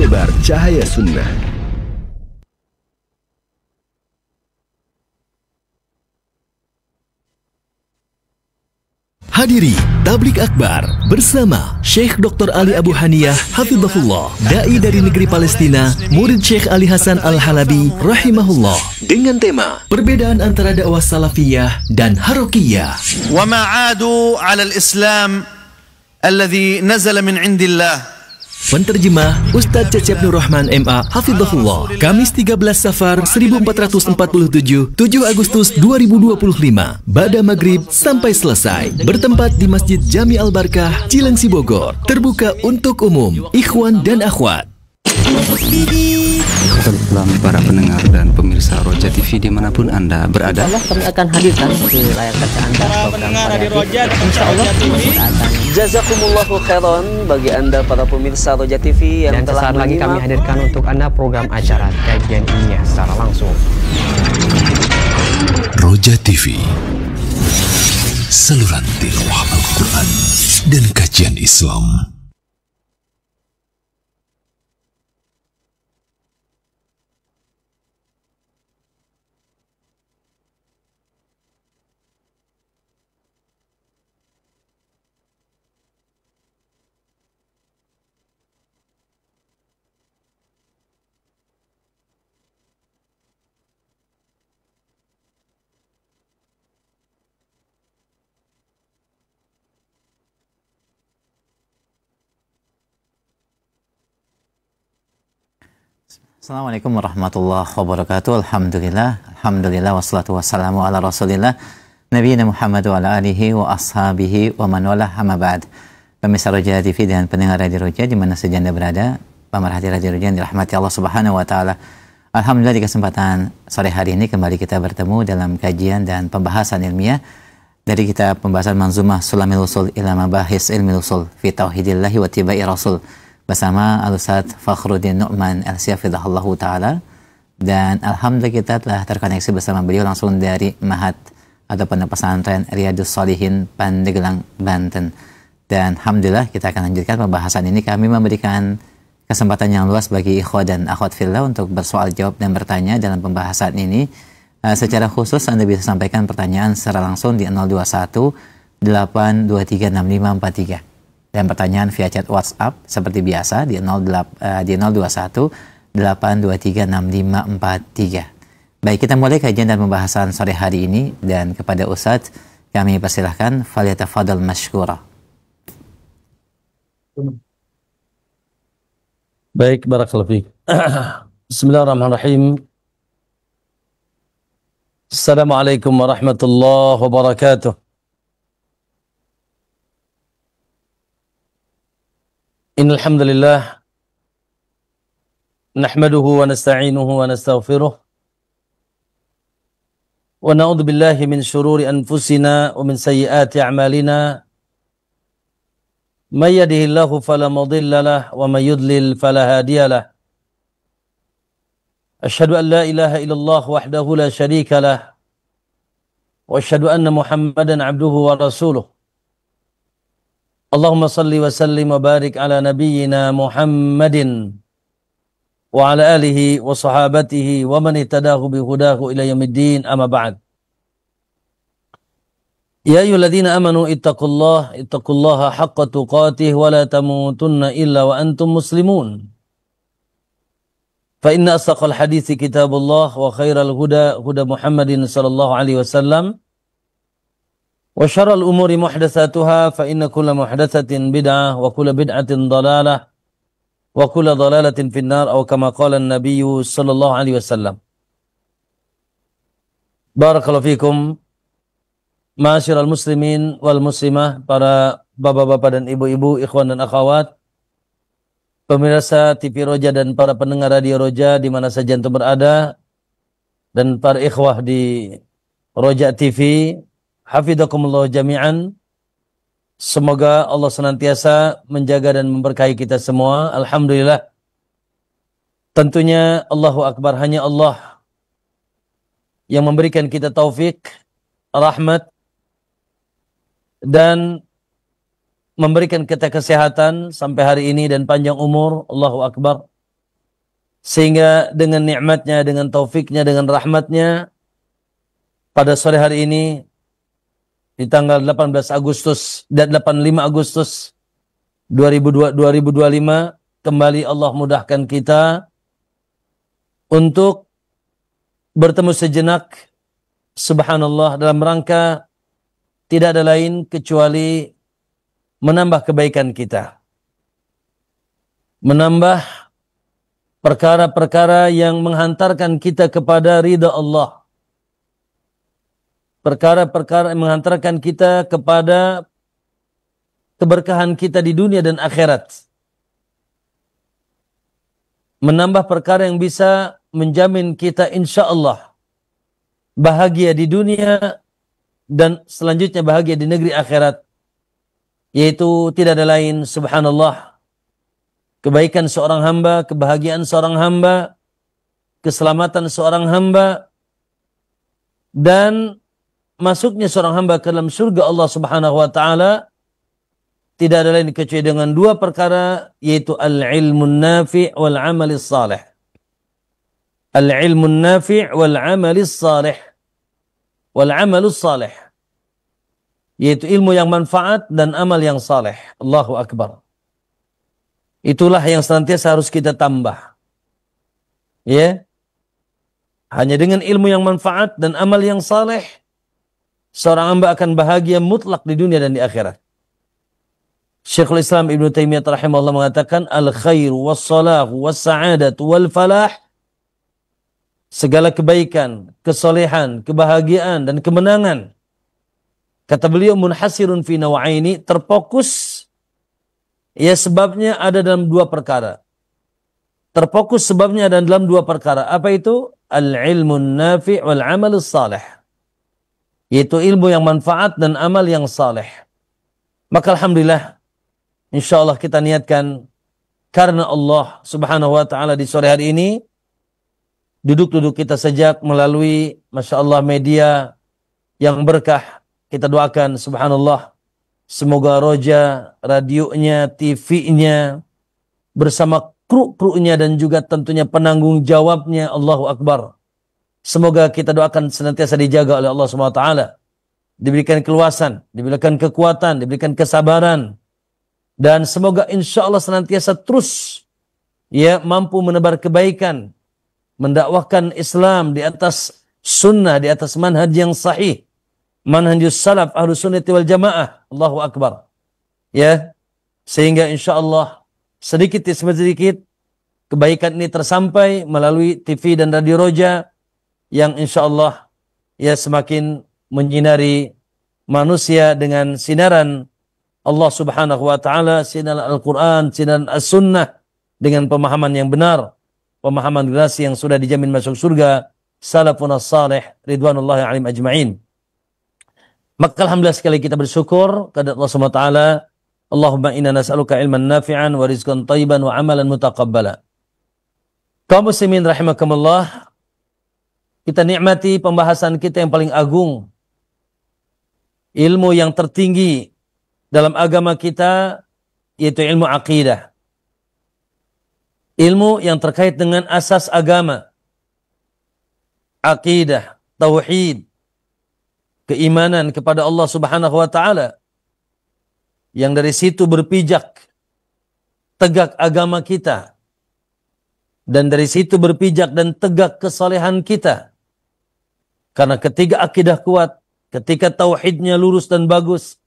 Penebar cahaya sunnah. Hadiri Tablik Akbar bersama Syekh Dr. Ali Abu Haniyah Hafizahullah, Dai dari negeri Palestina, murid Syekh Ali Hasan Al-Halabi Rahimahullah, dengan tema perbedaan antara dakwah Salafiyah dan Harokiyah. Wa ma'adu 'ala al-Islam alladhi nazala min 'indillah. Penterjemah Ustadz Cecep Nur Rahman MA Hafizahullah. Kamis 13 Safar 1447, 7 Agustus 2025, Ba'da Maghrib sampai selesai. Bertempat di Masjid Jami Al-Barkah, Cilengsi, Bogor. Terbuka untuk umum, ikhwan dan akhwat. Salam para pendengar dan pemirsa Roja TV dimanapun Anda berada. Insyaallah kami akan hadirkan di layar kaca Anda program variatif. Insyaallah jazakumullahu khairan bagi Anda para pemirsa Roja TV yang telah sesaat lagi kami hadirkan untuk Anda program acara kajian ilmiah secara langsung. Roja TV, saluran tilawah Al-Quran dan kajian Islam. Assalamualaikum warahmatullahi wabarakatuh. Alhamdulillah wassalatu wassalamu ala Rasulillah Nabiyina Muhammad wa ala alihi wa ashabihi wa man walah, amma ba'd. Pemirsa Roja TV dan pendengar Radio Roja di mana saja Anda berada, pemerhati Radio Roja yang dirahmati Allah Subhanahu wa taala. Alhamdulillah di kesempatan sore hari ini kembali kita bertemu dalam kajian dan pembahasan ilmiah dari kitab pembahasan Manzumah Sulamil Usul ila Mabahis Ilmil Usul fi Tauhidillahi wa Tibai Rasul bersama Al-Ustadz Fakhruddin Nu'man Al-Syafidahullahu Ta'ala. Dan Alhamdulillah kita telah terkoneksi bersama beliau langsung dari Mahat ataupun pesantren Riyadus Shalihin Pandeglang, Banten. Dan Alhamdulillah kita akan lanjutkan pembahasan ini. Kami memberikan kesempatan yang luas bagi ikhwah dan akhwat fillah untuk bersoal jawab dan bertanya dalam pembahasan ini. Secara khusus Anda bisa sampaikan pertanyaan secara langsung di 021 823 6543. Dan pertanyaan via chat WhatsApp seperti biasa di 021 823 6543. Baik, kita mulai kajian dan pembahasan sore hari ini, dan kepada Ustadz kami persilahkan falyatafadhal mashkura. Baik, barakallahu fiik. Bismillahirrahmanirrahim. Assalamualaikum warahmatullahi wabarakatuh. Innal hamdalillah nahmaduhu wa nasta'inuhu wa nastaghfiruh wa na'udzu billahi min shururi anfusina wa min sayyiati a'malina may yahdihillahu fala mudilla lahu wa may yudlil fala hadiya lahu. Asyhadu an la ilaha illallah wahdahu la syarika lahu wa asyhadu anna Muhammadan 'abduhu wa rasuluh. Allahumma salli wa sallim wa barik ala nabiyyina Muhammadin wa ala alihi wa sahabatihi wa man ittadahu bi hudahu ila yaumiddin, amma ba'd. Ya ayyuhalladzina amanu ittaqullaha haqqa tuqatih wa la tamutunna illa wa antum muslimun. Fa inna asdaqal hadithi kitabullah wa khairal huda Muhammadin sallallahu alaihi wasallam. Wa syarrul umuri muhdatsatuha fa inna kulla muhdatsatin bid'ah wa kulla bid'atin dhalalah wa kulla dhalalatin finnar, atau kama qala an-nabiy sallallahu alaihi wasallam. Barakallahu fikum ma'asyiral muslimin wal muslimah, para bapak-bapak dan ibu-ibu, ikhwan dan akhwat, pemirsa TV Roja dan para pendengar Radio Roja di mana saja antum berada, dan para ikhwah di Roja TV. Hafizakumullah jami'an. Semoga Allah senantiasa menjaga dan memberkahi kita semua. Alhamdulillah. Tentunya Allahu Akbar, hanya Allah yang memberikan kita taufik, rahmat, dan memberikan kita kesehatan sampai hari ini dan panjang umur. Allahu Akbar. Sehingga dengan nikmatnya, dengan taufiknya, dengan rahmatnya, pada sore hari ini, di tanggal 18 Agustus dan 85 Agustus 2025, kembali Allah mudahkan kita untuk bertemu sejenak, subhanallah, dalam rangka tidak ada lain kecuali menambah kebaikan kita. Menambah perkara-perkara yang menghantarkan kita kepada ridha Allah. Perkara-perkara yang menghantarkan kita kepada keberkahan kita di dunia dan akhirat. Menambah perkara yang bisa menjamin kita insya Allah bahagia di dunia dan selanjutnya bahagia di negeri akhirat. Yaitu tidak ada lain, subhanallah, kebaikan seorang hamba, kebahagiaan seorang hamba, keselamatan seorang hamba, dan masuknya seorang hamba ke dalam surga Allah Subhanahu wa taala tidak ada lain kecuali dengan dua perkara, yaitu al-ilmun nafi' wal 'amalis salih. Al-ilmun nafi' wal 'amalis salih. Wal 'amalus salih. Yaitu ilmu yang manfaat dan amal yang saleh. Allahu akbar. Itulah yang senantiasa harus kita tambah. Ya. Hanya dengan ilmu yang manfaat dan amal yang saleh, seorang hamba akan bahagia mutlak di dunia dan di akhirat. Syekhul Islam Ibnu Taimiyah rahimahullah mengatakan, al-khair was-salahu was-sa'adatu wal-falah, segala kebaikan, kesolehan, kebahagiaan dan kemenangan, kata beliau, munhasirun fi naw'aini, terfokus, ya sebabnya ada dalam dua perkara. Terfokus sebabnya ada dalam dua perkara. Apa itu? Al-ilmun nafi' wal 'amalus salih. Yaitu ilmu yang manfaat dan amal yang saleh. Maka alhamdulillah, insyaallah kita niatkan karena Allah Subhanahu wa taala di sore hari ini, duduk-duduk kita sejak melalui Masya Allah media yang berkah. Kita doakan subhanallah, semoga Roja, radionya, TV-nya, bersama kru-krunya dan juga tentunya penanggung jawabnya, Allahu Akbar, semoga kita doakan senantiasa dijaga oleh Allah SWT, diberikan keluasan, diberikan kekuatan, diberikan kesabaran, dan semoga insya Allah senantiasa terus ya mampu menebar kebaikan, mendakwahkan Islam di atas sunnah, di atas manhaj yang sahih, manhajus salaf ahlus sunnati wal jamaah. Allahu Akbar. Ya, sehingga insya Allah sedikit demi sedikit kebaikan ini tersampai melalui TV dan Radio Roja yang insya Allah ya semakin menyinari manusia dengan sinaran Allah Subhanahu wa taala, sinar Al-Qur'an, sinar As-Sunnah, dengan pemahaman yang benar, pemahaman generasi yang sudah dijamin masuk surga, salafun as-salih ridwanullahi alaihim ajma'in. Maka alhamdulillah sekali kita bersyukur kepada Allah Subhanahu wa taala. Allahumma inna nas'aluka ilman nafi'an wa rizqan thayyiban wa amalan mutaqabbala. Kaum muslimin rahimakumullah, kita nikmati pembahasan kita yang paling agung, ilmu yang tertinggi dalam agama kita, yaitu ilmu akidah. Ilmu yang terkait dengan asas agama, akidah, tauhid, keimanan kepada Allah Subhanahu wa taala, yang dari situ berpijak tegak agama kita, dan dari situ berpijak dan tegak kesalehan kita. Karena ketika akidah kuat, ketika tauhidnya lurus dan bagus,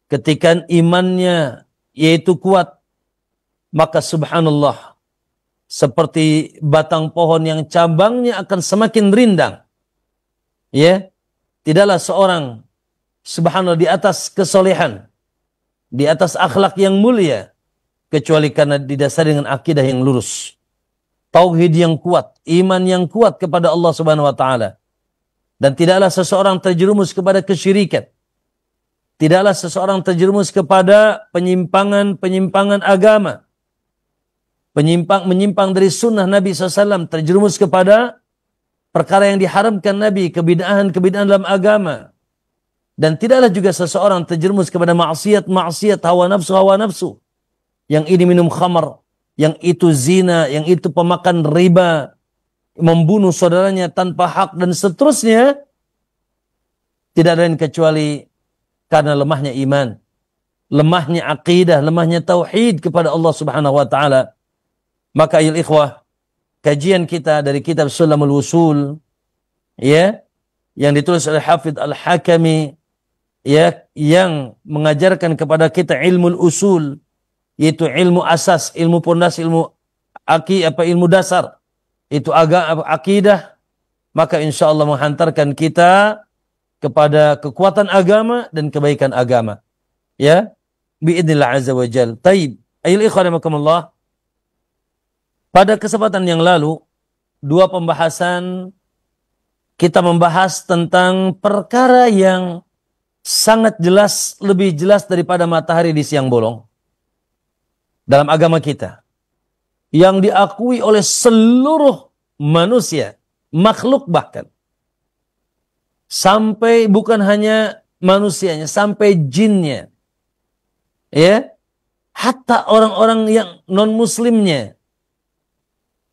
ketika imannya yaitu kuat, maka subhanallah, seperti batang pohon yang cabangnya akan semakin rindang. Ya, tidaklah seorang subhanallah di atas kesolehan, di atas akhlak yang mulia, kecuali karena didasari dengan akidah yang lurus, tauhid yang kuat, iman yang kuat kepada Allah Subhanahu wa taala. Dan tidaklah seseorang terjerumus kepada kesyirikan, tidaklah seseorang terjerumus kepada penyimpangan agama, menyimpang dari sunnah Nabi SAW, terjerumus kepada perkara yang diharamkan Nabi, kebid'ahan dalam agama. Dan tidaklah juga seseorang terjerumus kepada maksiat hawa nafsu, yang ini minum khamar, yang itu zina, yang itu pemakan riba, membunuh saudaranya tanpa hak dan seterusnya, tidak lain kecuali karena lemahnya iman, lemahnya akidah, lemahnya tauhid kepada Allah Subhanahu wa taala. Maka ayol ikhwah, kajian kita dari kitab Sulamul Wusul, ya, yang ditulis oleh Hafidh Al-Hakami, ya, yang mengajarkan kepada kita ilmu usul, yaitu ilmu asas, ilmu pondasi, ilmu dasar, itu akidah, maka insya Allah menghantarkan kita kepada kekuatan agama dan kebaikan agama, ya, biidznillah azza wa jal. Taib, ayil ikhwan rahimakumullah, pada kesempatan yang lalu 2 pembahasan kita membahas tentang perkara yang sangat jelas, lebih jelas daripada matahari di siang bolong dalam agama kita, yang diakui oleh seluruh manusia, makhluk bahkan, sampai bukan hanya manusianya, sampai jinnya, ya, hatta orang-orang yang non muslimnya,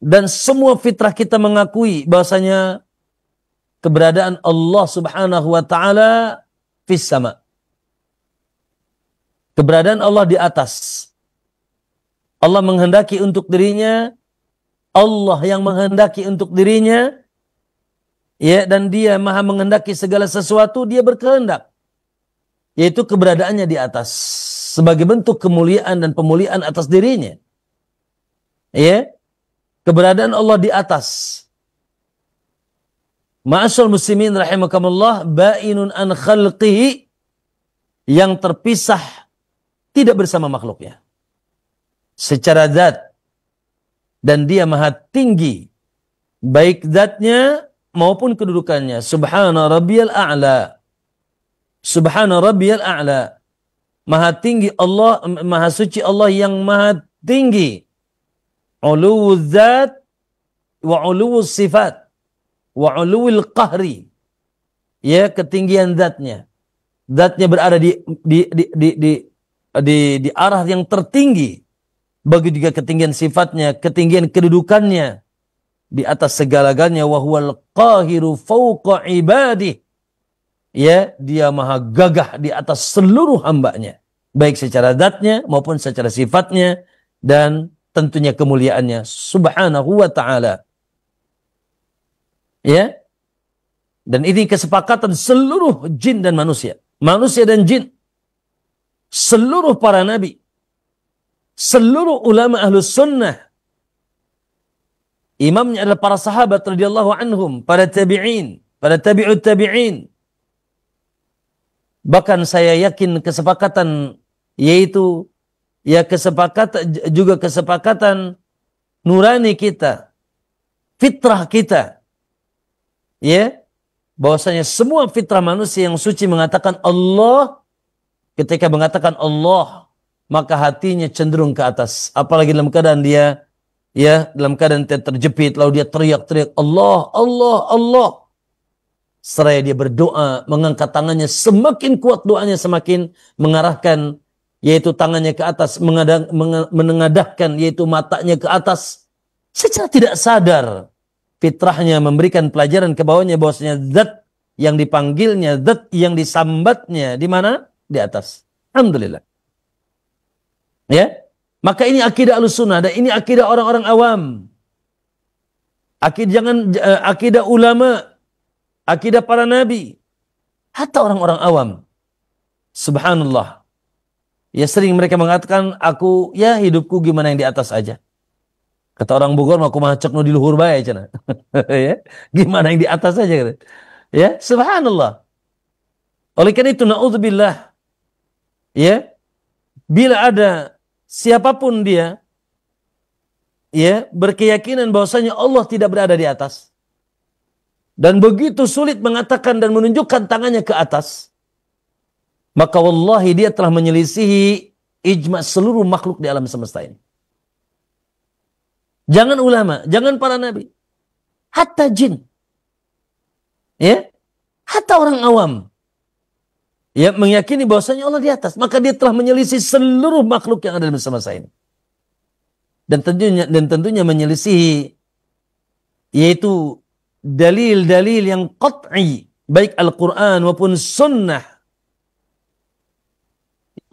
dan semua fitrah kita mengakui bahwasanya keberadaan Allah Subhanahu wa taala fis sama, keberadaan Allah di atas. Allah menghendaki untuk dirinya, Allah yang menghendaki untuk dirinya, ya, dan dia maha menghendaki segala sesuatu, dia berkehendak, yaitu keberadaannya di atas, sebagai bentuk kemuliaan dan pemuliaan atas dirinya, ya, keberadaan Allah di atas. Ma'asyal muslimin rahimakumullah, ba'inun an khalqihi, yang terpisah, tidak bersama makhluknya secara zat, dan dia maha tinggi baik zatnya maupun kedudukannya. Subhana rabbiyal a'la, subhana rabbiyal a'la, maha tinggi Allah, maha suci Allah yang maha tinggi, uluwuz zat wa uluwuz sifat wa uluwil qahri, ya, ketinggian zatnya berada di arah yang tertinggi. Bagi juga ketinggian sifatnya, ketinggian kedudukannya di atas segala-galanya. Wa huwal qahiru fawqa ibadih, ya, dia maha gagah di atas seluruh hambanya, baik secara zatnya maupun secara sifatnya dan tentunya kemuliaannya Subhanahu wa ta'ala, ya. Dan ini kesepakatan seluruh jin dan manusia, manusia dan jin, seluruh para nabi, seluruh ulama ahlus sunnah, imamnya adalah para sahabat radhiyallahu anhum, para tabi'in, para tabi'ut tabi'in. Bahkan saya yakin kesepakatan, yaitu, ya, kesepakatan nurani kita, fitrah kita, ya, bahwasanya semua fitrah manusia yang suci mengatakan Allah. Ketika mengatakan Allah, maka hatinya cenderung ke atas. Apalagi dalam keadaan dia, ya, dalam keadaan terjepit, lalu dia teriak-teriak Allah, Allah, Allah. Seraya dia berdoa, mengangkat tangannya, semakin kuat doanya, semakin mengarahkan, yaitu tangannya ke atas, menengadahkan, yaitu matanya ke atas. Secara tidak sadar, fitrahnya memberikan pelajaran ke bawahnya bahwasanya zat yang dipanggilnya, zat yang disambatnya, di mana? Di atas. Alhamdulillah. Ya, maka ini akidah Ahlussunnah, dan ini akidah orang-orang awam. Akidah ulama, akidah para nabi, hatta orang-orang awam. Subhanallah. Ya, sering mereka mengatakan, aku, ya, hidupku gimana yang di atas aja. Kata orang Bogor, aku mah cek nu di luhur bae cenah. Ya, gimana yang di atas aja. Ya, subhanallah. Oleh karena itu, naudzubillah, ya, bila ada siapapun dia, ya, berkeyakinan bahwasanya Allah tidak berada di atas, dan begitu sulit mengatakan dan menunjukkan tangannya ke atas, maka wallahi dia telah menyelisihi ijma' seluruh makhluk di alam semesta ini. Jangan ulama, jangan para nabi, hatta jin, ya, hatta orang awam, ya, meyakini bahwasanya Allah di atas, maka dia telah menyelisih seluruh makhluk yang ada dalam semesta ini. dan tentunya menyelisihi yaitu dalil-dalil yang qat'i baik Al-Quran maupun sunnah.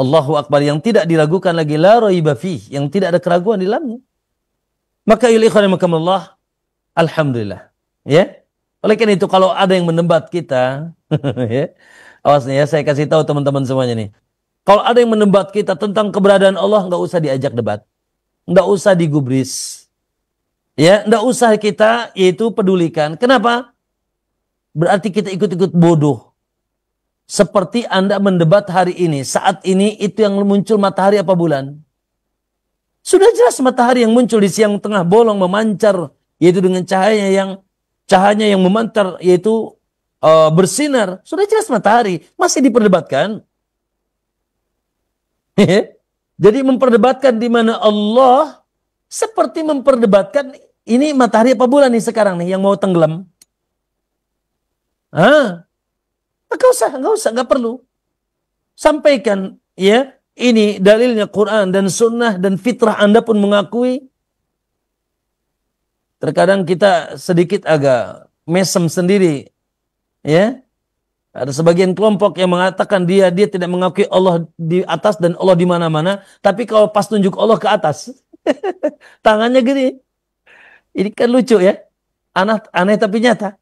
Allahu Akbar, yang tidak diragukan lagi, la raiba fih, yang tidak ada keraguan di dalamnya. Maka ya ikhwan rahimakumullah, alhamdulillah. Ya. Oleh karena itu kalau ada yang mendebat kita, ya, awas nih ya, saya kasih tahu teman-teman semuanya nih. Kalau ada yang mendebat kita tentang keberadaan Allah, nggak usah diajak debat. Nggak usah digubris. Ya, nggak usah kita yaitu pedulikan. Kenapa? Berarti kita ikut-ikut bodoh. Seperti Anda mendebat hari ini, saat ini itu yang muncul matahari apa bulan? Sudah jelas matahari yang muncul di siang tengah bolong memancar, yaitu dengan cahayanya yang memancar, yaitu bersinar. Sudah jelas matahari, masih diperdebatkan. Jadi memperdebatkan di mana Allah seperti memperdebatkan ini matahari apa bulan nih sekarang nih yang mau tenggelam. Nggak perlu. Sampaikan ya, ini dalilnya Quran dan sunnah dan fitrah Anda pun mengakui. Terkadang kita sedikit agak mesem sendiri. Ya. Ada sebagian kelompok yang mengatakan dia tidak mengakui Allah di atas dan Allah di mana-mana, tapi kalau pas tunjuk Allah ke atas, tangannya gini. Ini kan lucu ya. Aneh tapi nyata.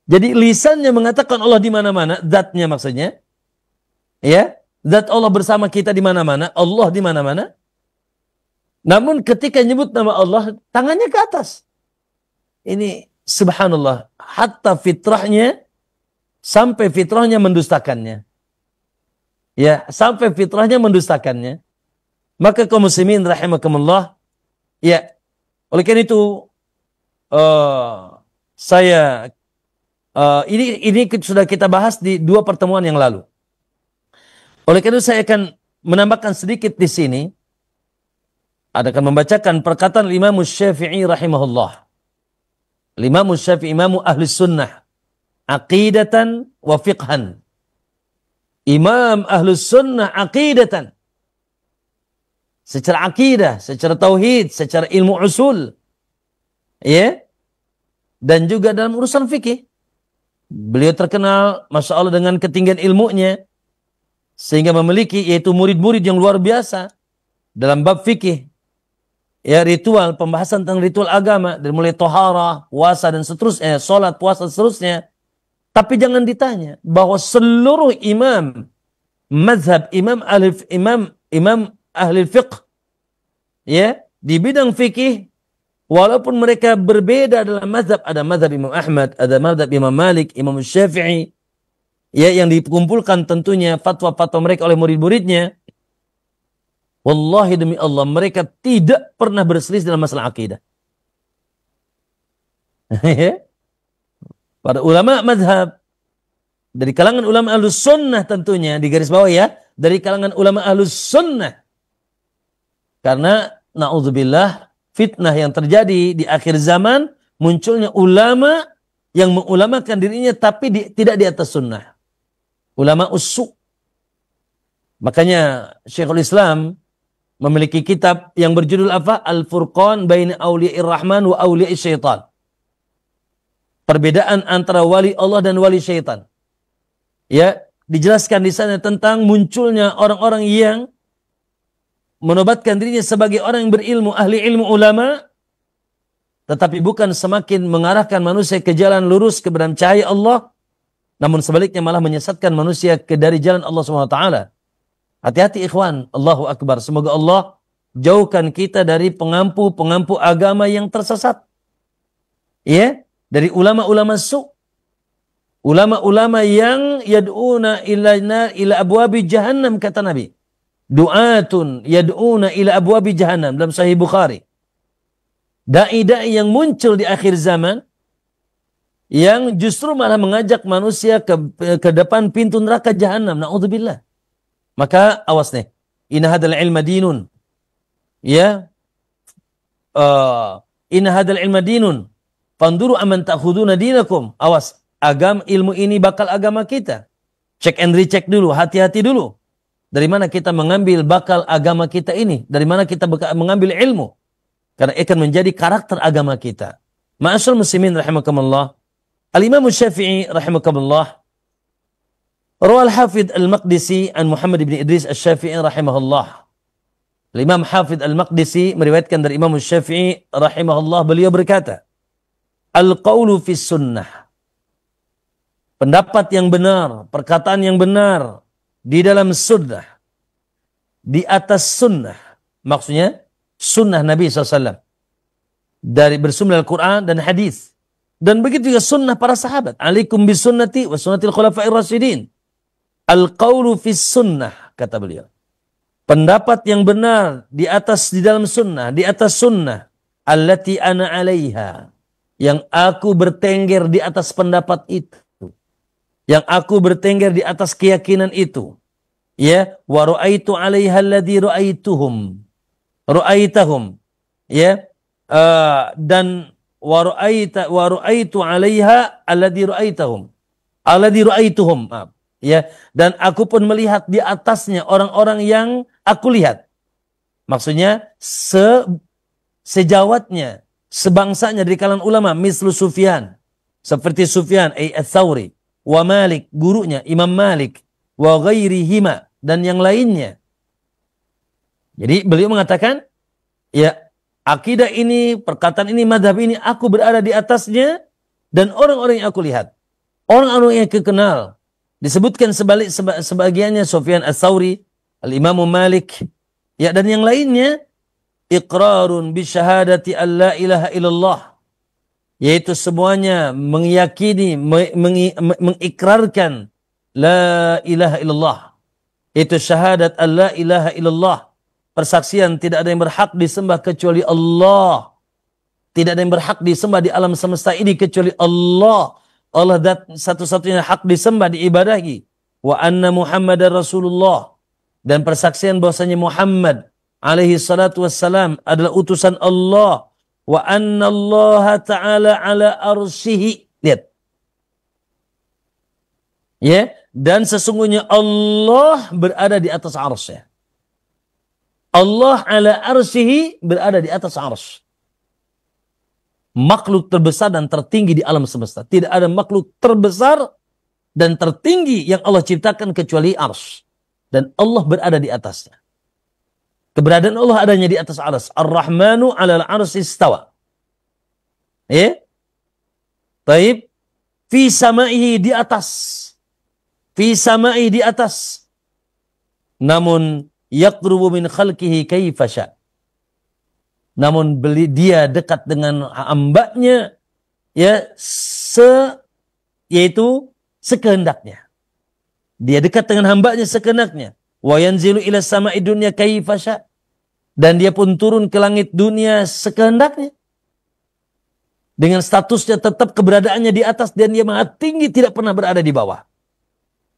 Jadi lisannya mengatakan Allah di mana-mana, zatnya maksudnya. Ya, zat Allah bersama kita di mana-mana, Allah di mana-mana. Namun ketika nyebut nama Allah, tangannya ke atas. Ini subhanallah, hatta fitrahnya sampai fitrahnya mendustakannya. Ya, sampai fitrahnya mendustakannya. Maka kaum muslimin rahimakumullah, ya, oleh karena itu ini sudah kita bahas di 2 pertemuan yang lalu. Oleh karena itu saya akan menambahkan sedikit di sini. Akan membacakan perkataan Imam Syafi'i rahimahullah. Imam Syafi'i, Imam Ahli Sunnah, aqidatan wa fiqhan. Imam Ahli Sunnah aqidatan. Secara akidah, secara tauhid, secara ilmu usul. Ya. Dan juga dalam urusan fikih. Beliau terkenal, Masya Allah, dengan ketinggian ilmunya. Sehingga memiliki yaitu murid-murid yang luar biasa. Dalam bab fikih. Ya, ritual, pembahasan tentang ritual agama. Dari mulai toharah, puasa dan seterusnya. Sholat, puasa dan seterusnya. Tapi jangan ditanya bahwa seluruh imam mazhab, imam ahli fiqh, ya, di bidang fikih, walaupun mereka berbeda dalam mazhab, ada mazhab Imam Ahmad, ada mazhab Imam Malik, Imam Syafi'i, ya, yang dikumpulkan tentunya fatwa-fatwa mereka oleh murid-muridnya. Wallahi demi Allah, mereka tidak pernah berselisih dalam masalah akidah. Para ulama mazhab, dari kalangan ulama ahlus sunnah tentunya, di garis bawah ya, dari kalangan ulama ahlus sunnah. Karena na'udzubillah, fitnah yang terjadi di akhir zaman, munculnya ulama yang mengulamakan dirinya tapi tidak di atas sunnah. Ulama ussu. Makanya Syekhul Islam memiliki kitab yang berjudul apa? Al-Furqan baina awliya'ir rahman wa awliya'is syaitan. Perbedaan antara wali Allah dan wali syaitan. Ya, dijelaskan di sana tentang munculnya orang-orang yang menobatkan dirinya sebagai orang yang berilmu, ahli ilmu, ulama, tetapi bukan semakin mengarahkan manusia ke jalan lurus ke dalam cahaya Allah, namun sebaliknya malah menyesatkan manusia dari jalan Allah SWT. Hati-hati ikhwan, Allahu Akbar. Semoga Allah jauhkan kita dari pengampu-pengampu agama yang tersesat. Ya, dari ulama-ulama su'. Ulama-ulama yang yad'una ila abwabi jahannam, kata Nabi. Du'atun yad'una ila abwabi jahannam, dalam Sahih Bukhari. Dai-dai yang muncul di akhir zaman yang justru malah mengajak manusia ke depan pintu neraka jahannam. Na'udzubillah. Maka awas nih. Inna hadal ilma dinun. Ya. Inna hadal ilma dinun. Fanduru aman ta'khuduna dinakum. Awas. Ilmu ini bakal agama kita. Check and recheck dulu. Hati-hati dulu. Dari mana kita mengambil bakal agama kita ini? Dari mana kita mengambil ilmu? Karena akan menjadi karakter agama kita. Ma'asyal muslimin rahimakumullah. Al-Imam Syafi'i rahimakumullah. Rawal Hafidh Al-Maqdisi an Muhammad ibn Idris Al-Syafi'i rahimahullah. Al-Imam Hafidh Al-Maqdisi meriwayatkan dari Imam Syafi'i rahimahullah, beliau berkata, Al-qawlu fis sunnah. Pendapat yang benar, perkataan yang benar di dalam sunnah, di atas sunnah. Maksudnya sunnah Nabi SAW. Dari bersumber Al-Quran dan hadis. Dan begitu juga sunnah para sahabat. Alaikum bisunnati wa sunnatil khulafa'ir rasyidin. Al-qawlu fis sunnah, kata beliau. Pendapat yang benar di dalam sunnah, di atas sunnah. Allati ana alaiha. Yang aku bertengger di atas pendapat itu. Yang aku bertengger di atas keyakinan itu. Ya, wa ra'aitu alaiha alladhi ra'aitahum. Ya, dan wa ra'aitu alaiha alladhi ra'aituhum. Ya, dan aku pun melihat di atasnya orang-orang yang aku lihat. Maksudnya sejawatnya, sebangsanya dari kalangan ulama, mislu Sufyan, seperti Sufyan ats-Tsauri, wa Malik, gurunya Imam Malik, wa ghairihima, dan yang lainnya. Jadi beliau mengatakan, ya, akidah ini, perkataan ini, madhab ini, aku berada di atasnya, dan orang-orang yang aku lihat, orang-orang yang aku kenal, disebutkan sebagiannya Sufyan ats-Tsauri, Al-Imam Malik, ya, dan yang lainnya, iqrarun bi syahadati an la ilaha illallah, yaitu semuanya meyakini, mengikrarkan la ilaha illallah, itu syahadat an la ilaha illallah, persaksian tidak ada yang berhak disembah kecuali Allah, tidak ada yang berhak disembah di alam semesta ini kecuali Allah. Allah satu-satunya hak disembah, diibadahi. Wa anna Muhammadar Rasulullah, dan persaksian bahwasanya Muhammad alaihi salatu wassalam adalah utusan Allah. Wa anna Allah ta'ala ala arsyihi. Lihat. Ya, dan sesungguhnya Allah berada di atas arsy. Allah ala arsyihi, berada di atas arsy. Makhluk terbesar dan tertinggi di alam semesta. Tidak ada makhluk terbesar dan tertinggi yang Allah ciptakan kecuali arsy. Dan Allah berada di atasnya. Keberadaan Allah adanya di atas arsy. Ar-Rahmanu 'alal 'arsy istawa. Ya. Baik. Fi sama'ihi, di atas. Fi sama'ihi, di atas. Namun yaqrubu min khalqihi kaifa sya'. Namun dia dekat dengan hambanya, ya, yaitu sekehendaknya. Dia dekat dengan hambanya sekehendaknya. Wa yanzilu ila sama'i dunya kaifa sya'. Dan dia pun turun ke langit dunia sekehendaknya. Dengan statusnya tetap keberadaannya di atas, dan dia maha tinggi, tidak pernah berada di bawah.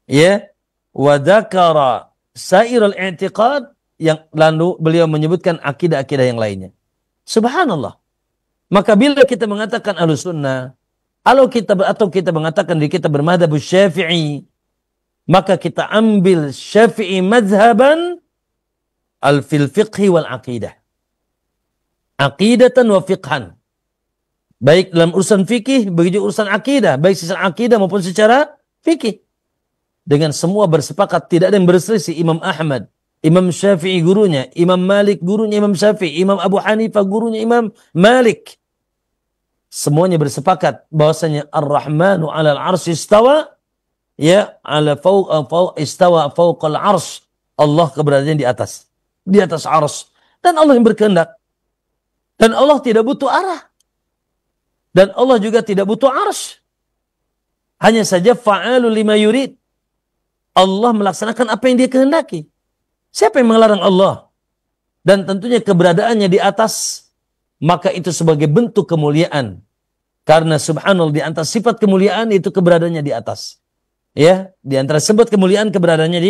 Ya. Wa dzakara sairul i'tiqad, yang lalu beliau menyebutkan akidah-akidah yang lainnya. Subhanallah. Maka bila kita mengatakan Ahlus Sunnah, atau kita mengatakan diri kita bermadhab Syafi'i, maka kita ambil Syafi'i madhaban fil fiqhi wal aqidah. Aqidatan wa fiqhan. Baik dalam urusan fikih, begitu urusan akidah, baik secara akidah maupun secara fikih. Dengan semua bersepakat, tidak ada yang berselisih. Imam Ahmad, Imam Syafi'i gurunya, Imam Malik gurunya Imam Syafi'i, Imam Abu Hanifah gurunya Imam Malik. Semuanya bersepakat bahwasanya Ar-Rahmanu 'alal 'arsy istawa, ya, istawa fawqal 'arsy. Allah keberadaannya di atas arsy. Dan Allah yang berkehendak. Dan Allah tidak butuh arah. Dan Allah juga tidak butuh arsy. Hanya saja fa'alul lima yurid. Allah melaksanakan apa yang dia kehendaki. Siapa yang melarang Allah? Dan tentunya keberadaannya di atas, maka itu sebagai bentuk kemuliaan. Karena subhanallah, di antara sifat kemuliaan itu keberadaannya di atas. Ya, di antara sifat kemuliaan keberadaannya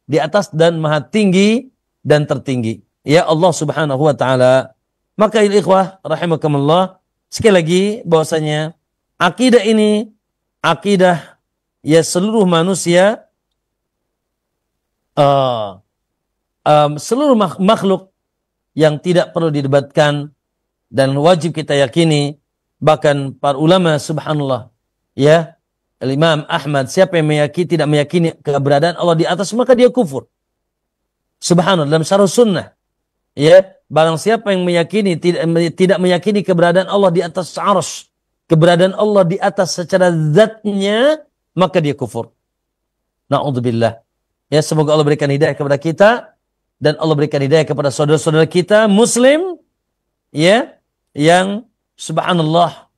di atas dan maha tinggi dan tertinggi. Ya Allah subhanahu wa ta'ala. Maka ikhwah rahimakumullah, sekali lagi bahwasanya akidah ini, akidah ya seluruh manusia, seluruh makhluk yang tidak perlu didebatkan, dan wajib kita yakini, bahkan para ulama subhanallah, ya, Imam Ahmad, siapa yang tidak meyakini keberadaan Allah di atas, maka dia kufur. Subhanallah, dalam syarah sunnah, ya, barang siapa yang meyakini tidak meyakini keberadaan Allah di atas arsy, keberadaan Allah di atas secara zatnya, maka dia kufur. Na'udzubillah. Ya, semoga Allah berikan hidayah kepada kita dan Allah berikan hidayah kepada saudara-saudara kita muslim, ya, yang subhanallah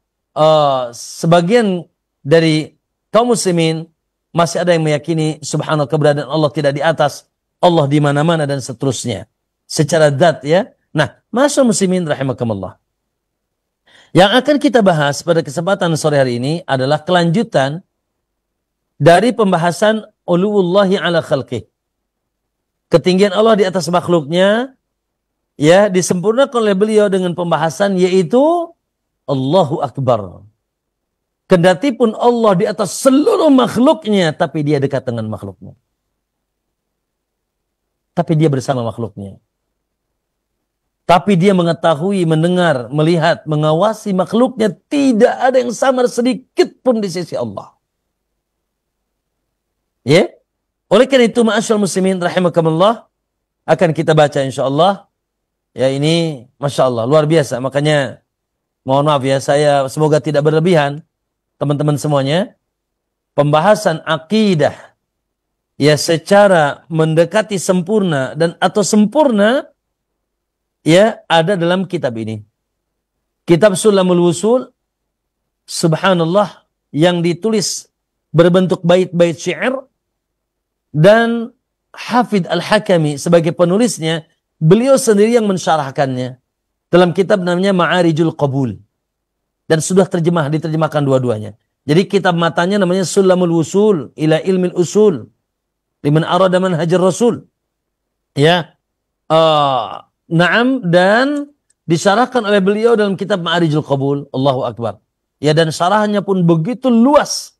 sebagian dari kaum muslimin masih ada yang meyakini subhanallah keberadaan Allah tidak di atas, Allah di mana-mana dan seterusnya secara zat, ya. Nah, masyaallah muslimin rahimakumullah. Yang akan kita bahas pada kesempatan sore hari ini adalah kelanjutan dari pembahasan uluwullahi ala khalqih. Ketinggian Allah di atas makhluknya, ya, disempurnakan oleh beliau dengan pembahasan yaitu Allahu Akbar. Kendati pun Allah di atas seluruh makhluknya, tapi dia dekat dengan makhluknya. Tapi dia bersama makhluknya. Tapi dia mengetahui, mendengar, melihat, mengawasi makhluknya. Tidak ada yang samar sedikit pun di sisi Allah. Ya, oleh karena itu ma'asyal muslimin rahimakumullah, akan kita baca insyaallah. Ya, ini masya Allah luar biasa. Makanya mohon maaf ya, saya semoga tidak berlebihan teman-teman semuanya. Pembahasan akidah, ya, secara mendekati sempurna dan atau sempurna, ya, ada dalam kitab ini. Kitab Sulamul Wusul, subhanallah, yang ditulis berbentuk bait-bait syair. Dan Hafidh Al-Hakami sebagai penulisnya, beliau sendiri yang mensyarahkannya dalam kitab namanya Ma'arijul Qabul, dan sudah diterjemahkan dua-duanya. Jadi kitab matanya namanya Sulamul Wusul ila Ilmil Usul liman arada manhajar Rasul, ya, na'am, dan disyarahkan oleh beliau dalam kitab Ma'arijul Qabul. Allahu Akbar, ya, dan syarahannya pun begitu luas.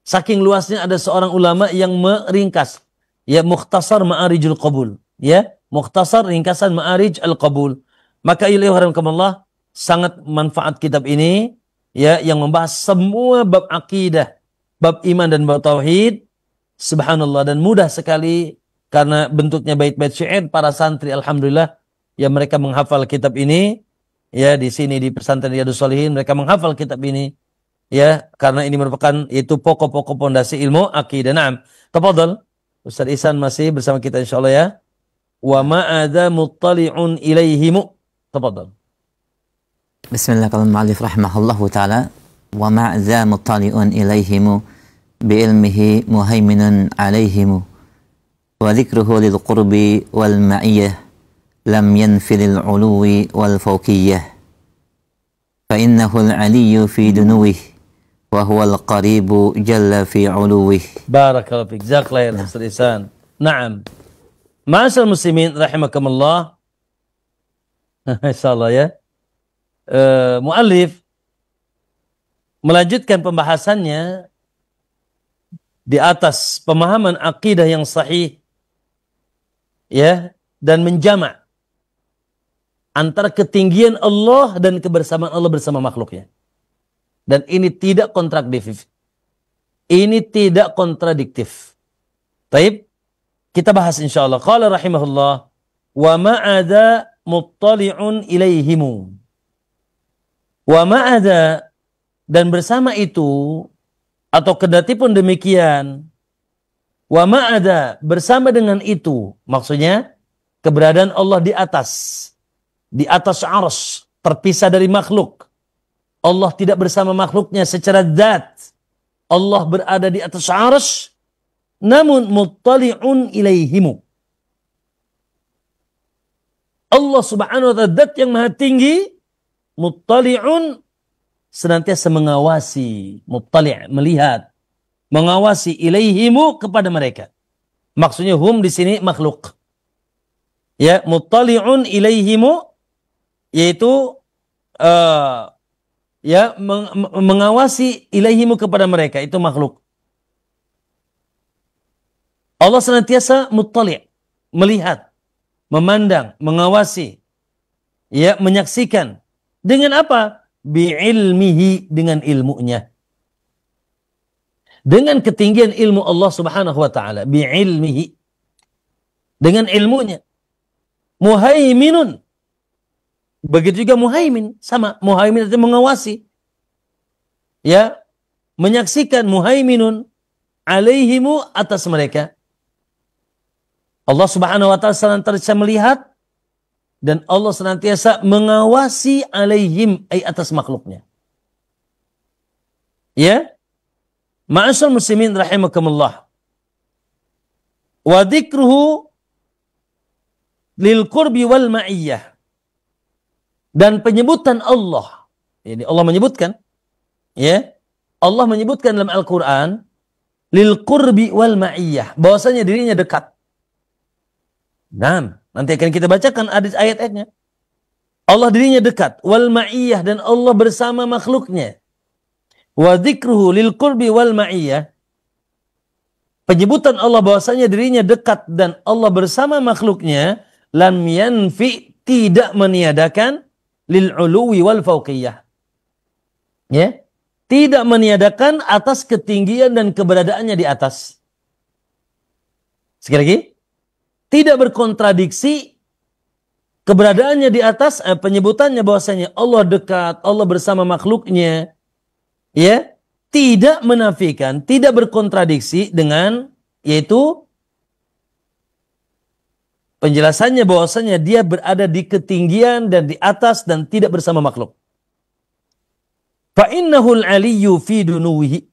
Saking luasnya ada seorang ulama yang meringkas, ya, Mukhtasar Ma'arijul Qabul, ya, Mukhtasar ringkasan Ma'arij Al-Qabul. Maka ilaihurahmatullah, sangat manfaat kitab ini, ya, yang membahas semua bab akidah, bab iman dan bab tauhid, subhanallah, dan mudah sekali karena bentuknya bait-bait syair. Para santri alhamdulillah, ya, mereka menghafal kitab ini, ya, di sini di pesantren Riyadhus Shalihin mereka menghafal kitab ini. Ya, karena ini merupakan itu pokok-pokok pondasi ilmu akidah. Naam. Tafadhal, Ustaz Ihsan masih bersama kita insyaallah, ya. Wa ma'adza muttali'un ilaihimu. Tafadhal. Bismillah, kalau mu'allif rahimahullahu ta'ala, wa ma'adza muttali'un ilaihimu bi ilmihi muhaiminun alaihimu wa dzikruhu lil qurbi wal ma'iyyah lam yanfil al uluwi wal fawqiyyah fa innahu al aliyyu fi dunuwihi wa huwal qaribu jalla fi uluwih. Barakallahu fiik. Jazakallahu khairan Ustaz Ihsan. Naam. Ma'asyiral muslimin rahimakumullah. Insyaallah, ya. Muallif melanjutkan pembahasannya di atas pemahaman akidah yang sahih, ya, dan menjamak antara ketinggian Allah dan kebersamaan Allah bersama makhluknya. Dan ini tidak kontradiktif. Ini tidak kontradiktif. Taib, kita bahas insyaallah. Qala rahimahullah, wa ma'adza muttali'un ilaihimu. Wa ma'adza, dan bersama itu, atau kendati pun demikian, wa ma'adza, bersama dengan itu, maksudnya keberadaan Allah di atas arsy, terpisah dari makhluk. Allah tidak bersama makhluknya secara zat. Allah berada di atas arsy, namun muttali'un ilaihimu. Allah subhanahu wa ta'ala zat yang maha tinggi, muttali'un, senantiasa mengawasi, muttali', melihat, mengawasi, ilaihimu, kepada mereka. Maksudnya hum di sini makhluk. Ya, muttali'un ilaihimu, yaitu ya, mengawasi ilaihimu, kepada mereka, itu makhluk. Allah senantiasa muttali', melihat, memandang, mengawasi, ya, menyaksikan, Dengan apa? Bi'ilmihi, dengan ilmunya. Dengan ketinggian ilmu Allah Subhanahu wa taala, bi'ilmihi. Dengan ilmunya. Muhaiminun. Begitu juga muhaimin, sama. Muhaimin itu mengawasi. Ya, menyaksikan, muhaiminun alaihimu, atas mereka. Allah Subhanahu wa taala senantiasa melihat dan Allah senantiasa mengawasi alaihim, ay atas makhluknya. Ya. Ma'asyar muslimin rahimakumullah. Wa dzikruhu lil qurbi wal ma'iyyah. Dan penyebutan Allah. Ini Allah menyebutkan, ya. Allah menyebutkan dalam Al-Qur'an lil qurbi wal ma'iyyah, bahwasanya dirinya dekat. Nah, nanti akan kita bacakan ayat-ayatnya. Allah dirinya dekat, wal ma'iyyah, dan Allah bersama makhluknya. Wa dzikruhu lil qurbi wal ma'iyyah. Penyebutan Allah bahwasanya dirinya dekat dan Allah bersama makhluknya, lam yanfi, tidak meniadakan, lil uluwi wal fauqiyah. Ya, tidak meniadakan atas ketinggian dan keberadaannya di atas. Sekali lagi, tidak berkontradiksi keberadaannya di atas, penyebutannya bahwasanya Allah dekat, Allah bersama makhluknya. Ya, tidak menafikan, tidak berkontradiksi dengan, yaitu penjelasannya bahwasanya dia berada di ketinggian dan di atas dan tidak bersama makhluk. Fa innahul aliyyu fi dunuwihi.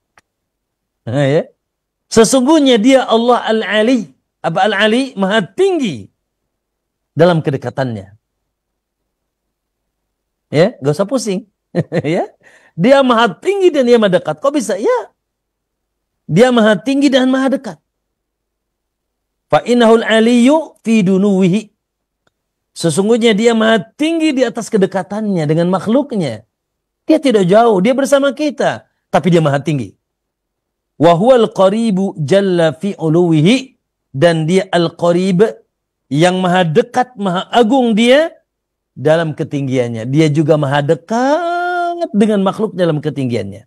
Ya. Sesungguhnya dia Allah al-ali, apa al-ali, maha tinggi dalam kedekatannya. Ya, gak usah pusing. Ya. Dia maha tinggi dan dia maha dekat. Kok bisa? Ya. Dia maha tinggi dan maha dekat. Fa innahul aliyyu fi dunuwihi. Sesungguhnya dia maha tinggi di atas kedekatannya dengan makhluknya. Dia tidak jauh, dia bersama kita, tapi dia maha tinggi. Wa huwal qaribu jalla fi uluwihi, dan dia al-qarib, yang maha dekat, maha agung dia dalam ketinggiannya. Dia juga maha dekat dengan makhluk dalam ketinggiannya.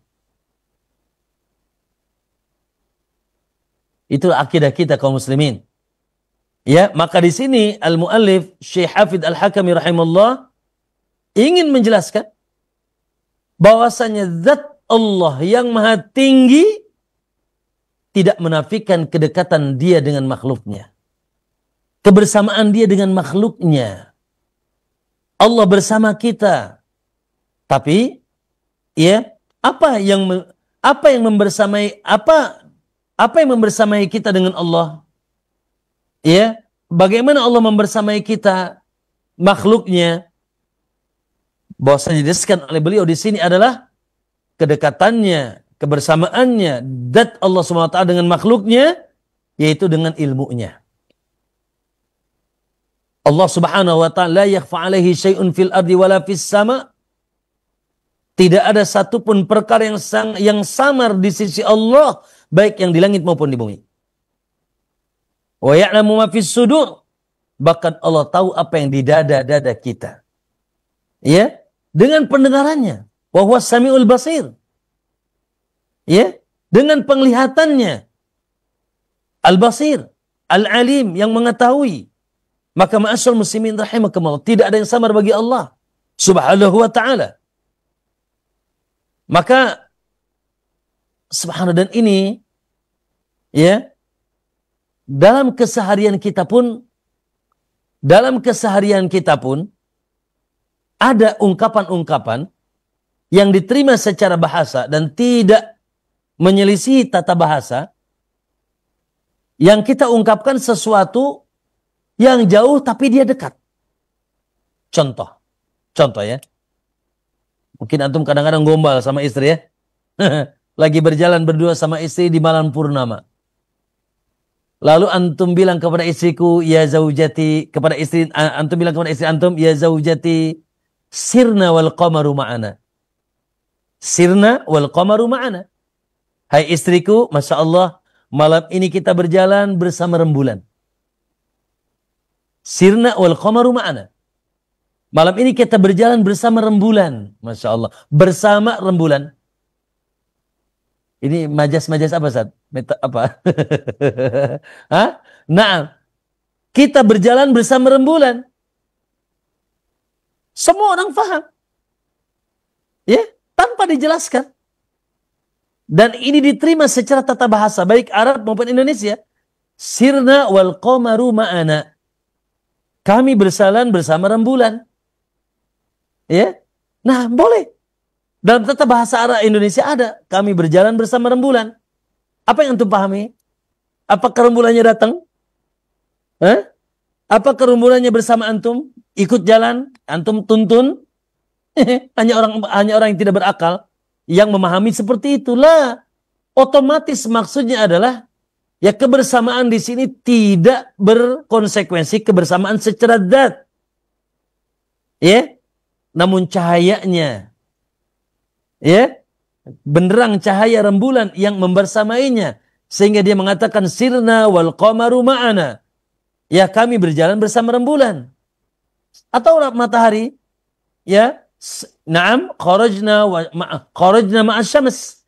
Itulah akidah kita kaum muslimin. Ya, maka di sini al-muallif Syekh Hafidz Al-Hakami rahimahullah ingin menjelaskan bahwasanya zat Allah yang maha tinggi tidak menafikan kedekatan dia dengan makhluknya. Kebersamaan dia dengan makhluknya. Allah bersama kita. Tapi ya, apa yang membersamai kita dengan Allah? Ya, bagaimana Allah membersamai kita makhluknya? Bahwasanya dijelaskan oleh beliau di sini adalah kedekatannya, kebersamaannya zat Allah SWT dengan makhluknya, yaitu dengan ilmunya. Allah Subhanahu wa taala la yakhfa alaihi syai'un fil ardi wala fis sama. Tidak ada satupun perkara yang samar di sisi Allah, baik yang di langit maupun di bumi. Wa ya'lamu ma fis sudur. Bahkan Allah tahu apa yang di dada-dada kita. Ya, dengan pendengarannya. Wa huwas samiul basir. Ya, dengan penglihatannya. Al-basir, al-alim, yang mengetahui. Maka ma'asyal muslimin rahimakumullah, tidak ada yang samar bagi Allah Subhanahu wa ta'ala. Maka subhanallah, dan ini ya, dalam keseharian kita pun ada ungkapan-ungkapan yang diterima secara bahasa dan tidak menyelisih tata bahasa, yang kita ungkapkan sesuatu yang jauh tapi dia dekat. Contoh ya. Mungkin antum kadang-kadang gombal sama istri ya. Lagi berjalan berdua sama istri di malam purnama. Lalu antum bilang kepada istriku, ya zaujati, kepada istri antum bilang kepada istri antum, ya zaujati, sirna wal qamaru ma'ana. Sirna wal qamaru ma'ana. Hai istriku, Masya Allah, malam ini kita berjalan bersama rembulan. Sirna wal qamaru ma'ana. Malam ini kita berjalan bersama rembulan. Masya Allah. Bersama rembulan. Ini majas-majas apa, Ustaz? Apa? Hah? Nah, kita berjalan bersama rembulan. Semua orang paham. Ya, tanpa dijelaskan. Dan ini diterima secara tata bahasa, baik Arab maupun Indonesia. Sirna wal qamaru ma'ana. Kami berjalan bersama rembulan. Ya. Nah, boleh. Dalam tata bahasa Arab Indonesia ada. Kami berjalan bersama rembulan. Apa yang antum pahami? Apakah rembulannya datang? Hah? Apakah rembulannya bersama antum? Ikut jalan? Antum tuntun? hanya orang yang tidak berakal yang memahami seperti itulah. Otomatis maksudnya adalah ya kebersamaan di sini tidak berkonsekuensi kebersamaan secara zat. Ya. Namun cahayanya, ya, benderang cahaya rembulan yang membersamainya, sehingga dia mengatakan sirna wal qamaru ma'ana. Ya, kami berjalan bersama rembulan. Atau matahari, ya, na'am kharajna ma'as syams.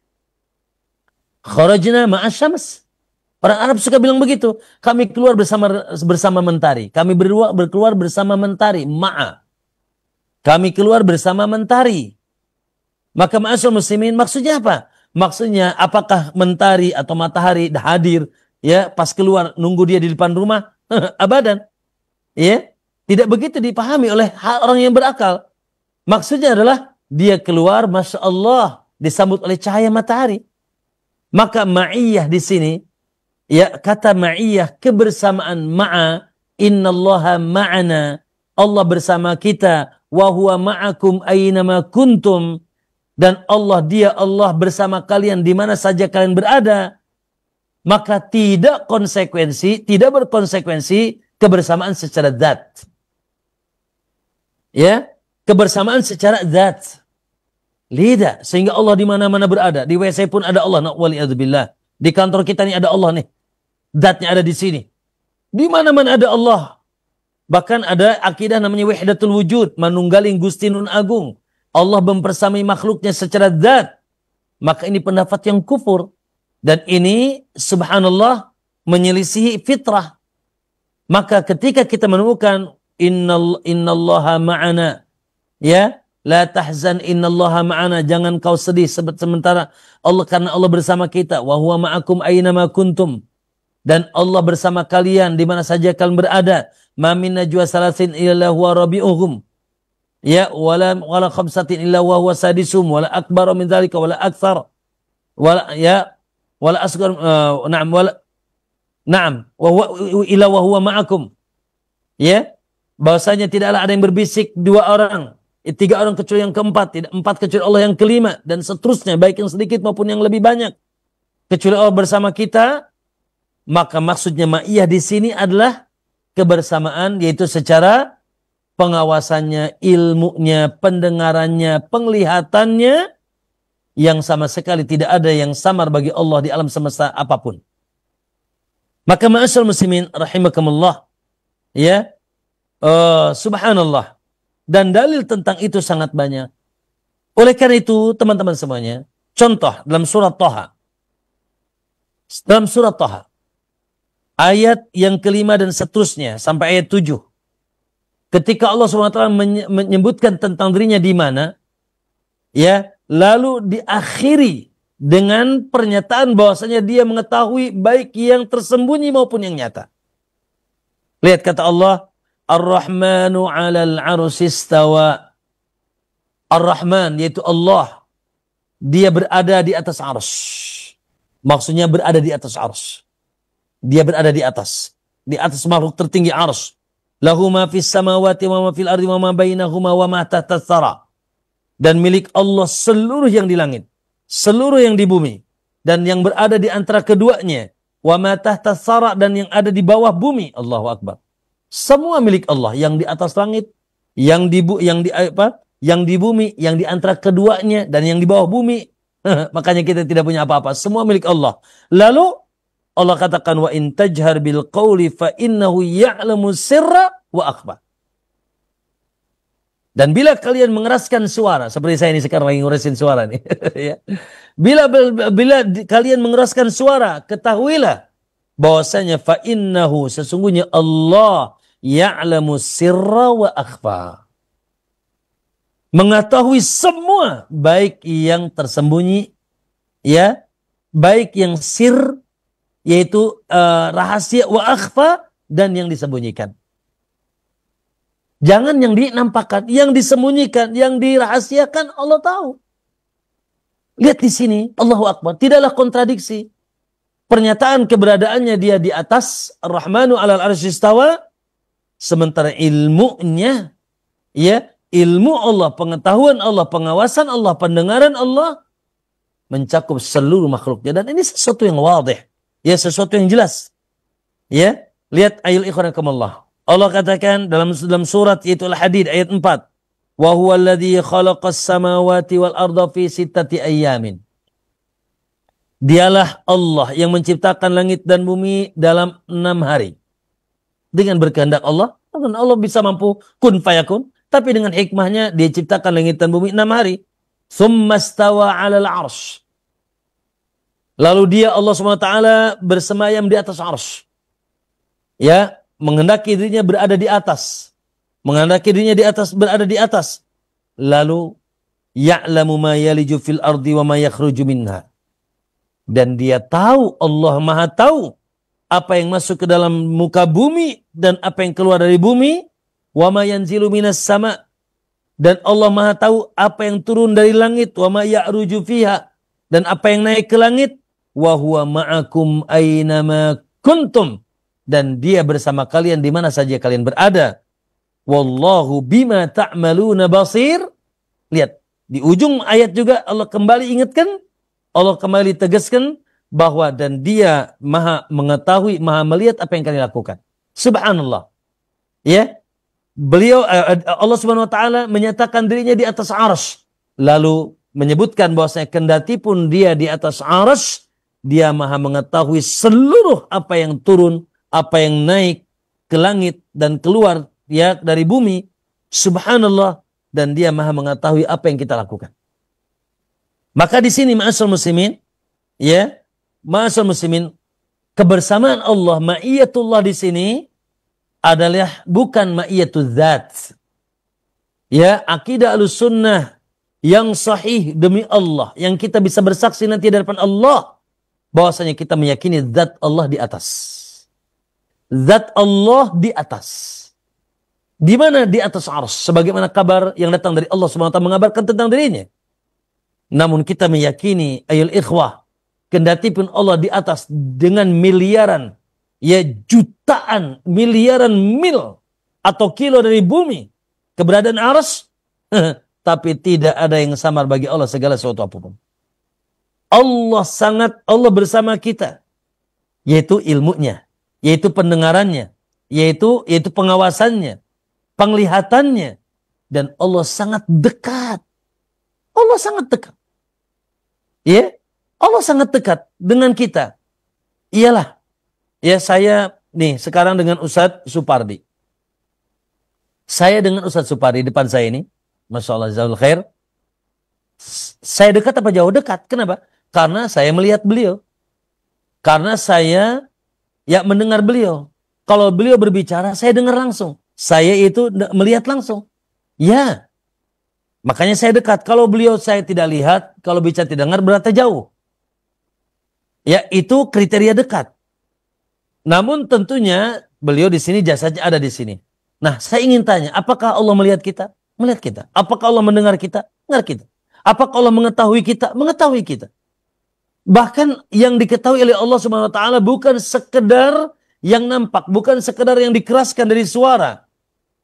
Kharajna ma'as syams. Orang Arab suka bilang begitu. Kami keluar bersama mentari. Kami berkeluar bersama mentari. Kami keluar bersama mentari. Maka ma'asyarul muslimin maksudnya apa? Maksudnya apakah mentari atau matahari hadir ya pas keluar nunggu dia di depan rumah? Abadan. Ya, tidak begitu dipahami oleh orang yang berakal. Maksudnya adalah dia keluar, Masya Allah, disambut oleh cahaya matahari. Maka ma'iyah di sini, ya kata ma'iyah kebersamaan ma'a, innallaha ma'ana, Allah bersama kita. Wa huwa ma'akum aynama kuntum, dan Allah bersama kalian di mana saja kalian berada. Maka tidak berkonsekuensi kebersamaan secara zat. Ya, kebersamaan secara zat. Lidah, sehingga Allah di mana-mana berada. Di WC pun ada Allah, waliyadzubillah. Di kantor kita ini ada Allah nih. Zatnya ada di sini. Di mana-mana ada Allah. Bahkan ada akidah namanya wahdatul wujud, manunggaling Gusti Nun Agung. Allah mempersamai makhluknya secara zat. Maka ini pendapat yang kufur. Dan ini subhanallah menyelisihi fitrah. Maka ketika kita menemukan innallaha ma'ana, ya, la tahzan innallaha ma'ana, jangan kau sedih sementara Allah, karena Allah bersama kita. Wa huwa ma'akum aynama kuntum, dan Allah bersama kalian di mana saja kalian berada. Ma min najwa salasin illa huwa rabi'uhum, ya, wala khamsatin illa huwa sadisum, wala akbar min dzalika wala aktsar, wala ya wala asghar, na'am wala na'am wa huwa illa wa huwa ma'akum. Ya, bahwasanya tidaklah ada yang berbisik dua orang, tiga orang kecuali yang keempat, tidak empat kecuali Allah yang kelima, dan seterusnya, baik yang sedikit maupun yang lebih banyak, kecuali Allah bersama kita. Maka maksudnya ma'iyah di sini adalah kebersamaan, yaitu secara pengawasannya, ilmunya, pendengarannya, penglihatannya, yang sama sekali tidak ada yang samar bagi Allah di alam semesta apapun. Maka ma'asyarul muslimin rahimakumullah, ya, subhanallah, dan dalil tentang itu sangat banyak. Oleh karena itu teman-teman semuanya, contoh dalam surat Thaha, ayat yang kelima dan seterusnya sampai ayat 7. Ketika Allah SWT menyebutkan tentang dirinya di mana, ya, lalu diakhiri dengan pernyataan bahwasanya dia mengetahui baik yang tersembunyi maupun yang nyata. Lihat kata Allah, Ar-Rahmanu 'alal 'arsy istawa. Ar-Rahman yaitu Allah, dia berada di atas arsy. Maksudnya berada di atas arsy. Dia berada di atas makhluk tertinggi arsy. Lahu ma fis samawati wa ma fil ardi wa ma bainahuma wa ma tahta tsara. Dan milik Allah seluruh yang di langit, seluruh yang di bumi, dan yang berada di antara keduanya, wa ma tahta tsara, dan yang ada di bawah bumi. Allahu akbar. Semua milik Allah, yang di atas langit, yang di bumi, yang di antara keduanya, dan yang di bawah bumi. Makanya kita tidak punya apa-apa, semua milik Allah. Lalu Allah katakan, wa in tajhar bil qawli fa innahu ya'lamu sirra wa akhfa. Dan bila kalian mengeraskan suara, seperti saya ini sekarang lagi ngerasin suara nih, ya. Bila kalian mengeraskan suara, ketahuilah bahwasanya fa innahu, sesungguhnya Allah ya'lamu sirra wa akhfa. Mengetahui semua, baik yang tersembunyi, ya, baik yang sir, yaitu rahasia, wa akhfa, dan yang disembunyikan. Jangan yang dinampakkan, yang disembunyikan, yang dirahasiakan Allah tahu. Lihat di sini, Allahu Akbar, tidaklah kontradiksi. Pernyataan keberadaannya dia di atas, Ar-Rahmanu 'alal 'arsy istawa, sementara ilmunya, ya, ilmu Allah, pengetahuan Allah, pengawasan Allah, pendengaran Allah mencakup seluruh makhluknya. Dan ini sesuatu yang wadih, ya, sesuatu yang jelas. Ya, lihat ayat ikhwanakumullah. Allah katakan dalam surat yaitu Al-Hadid ayat 4. Wa huwa alladhi khalaqas samawati wal arda fi sittati ayyamin. Dialah Allah yang menciptakan langit dan bumi dalam 6 hari. Dengan berkehendak Allah, Allah bisa mampu kun fayakun, tapi dengan hikmahnya dia ciptakan langit dan bumi 6 hari. Tsumma stawa 'alal 'arsy. Lalu dia Allah SWT bersemayam di atas 'arsy. Ya, menghendaki dirinya berada di atas. Menghendaki dirinya di atas, berada di atas. Lalu ya'lamu ma yaliju fil ardi wa ma yakhruju minha. Dan dia tahu, Allah Maha tahu apa yang masuk ke dalam muka bumi dan apa yang keluar dari bumi. Wa ma yanzilu minas sama. Dan Allah Maha tahu apa yang turun dari langit. Wa ma ya'ruju fiha. Dan apa yang naik ke langit. Wa huwa ma'akum aynama kuntum. Dan dia bersama kalian di mana saja kalian berada. Wallahu bima ta'maluna basir. Lihat, di ujung ayat juga Allah kembali ingatkan, Allah kembali tegaskan bahwa dan dia maha mengetahui, maha melihat apa yang kalian lakukan. Subhanallah. Ya. Beliau Allah Subhanahu wa taala menyatakan dirinya di atas arsy. Lalu menyebutkan bahwasanya kendati pun dia di atas arsy, dia maha mengetahui seluruh apa yang turun, apa yang naik ke langit dan keluar, ya, dari bumi. Subhanallah. Dan dia maha mengetahui apa yang kita lakukan. Maka di sini ma'asyiral muslimin, ya, ma'asyiral muslimin, kebersamaan Allah, ma'iyatullah di sini adalah bukan ma'iyatul dzat. Ya, akidah Ahlussunnah yang sahih demi Allah, yang kita bisa bersaksi nanti di hadapan Allah bahwasanya kita meyakini zat Allah di atas. Zat Allah di atas. Di mana? Di atas arsy. Sebagaimana kabar yang datang dari Allah SWT mengabarkan tentang dirinya. Namun kita meyakini, ayol ikhwah, kendati pun Allah di atas dengan miliaran, ya jutaan, miliaran mil atau kilo dari bumi, keberadaan arsy, tapi tidak ada yang samar bagi Allah segala sesuatu apapun. Allah bersama kita, yaitu ilmunya, yaitu pendengarannya, yaitu pengawasannya, penglihatannya, dan Allah sangat dekat. Allah sangat dekat. Ya, Allah sangat dekat dengan kita. Iyalah, ya saya nih sekarang dengan Ustadz Supardi. Saya dengan Ustadz Supardi depan saya ini, Masya Allah, jazakallahu khair. Saya dekat apa jauh? Dekat. Kenapa? Karena saya melihat beliau. Karena saya ya mendengar beliau. Kalau beliau berbicara, saya dengar langsung. Saya itu melihat langsung. Ya. Makanya saya dekat. Kalau beliau saya tidak lihat, kalau bicara tidak dengar, berarti jauh. Ya, itu kriteria dekat. Namun tentunya beliau di sini, jasanya ada di sini. Nah, saya ingin tanya, apakah Allah melihat kita? Melihat kita. Apakah Allah mendengar kita? Dengar kita. Apakah Allah mengetahui kita? Mengetahui kita. Bahkan yang diketahui oleh Allah Subhanahu wa taala bukan sekedar yang nampak, bukan sekedar yang dikeraskan dari suara,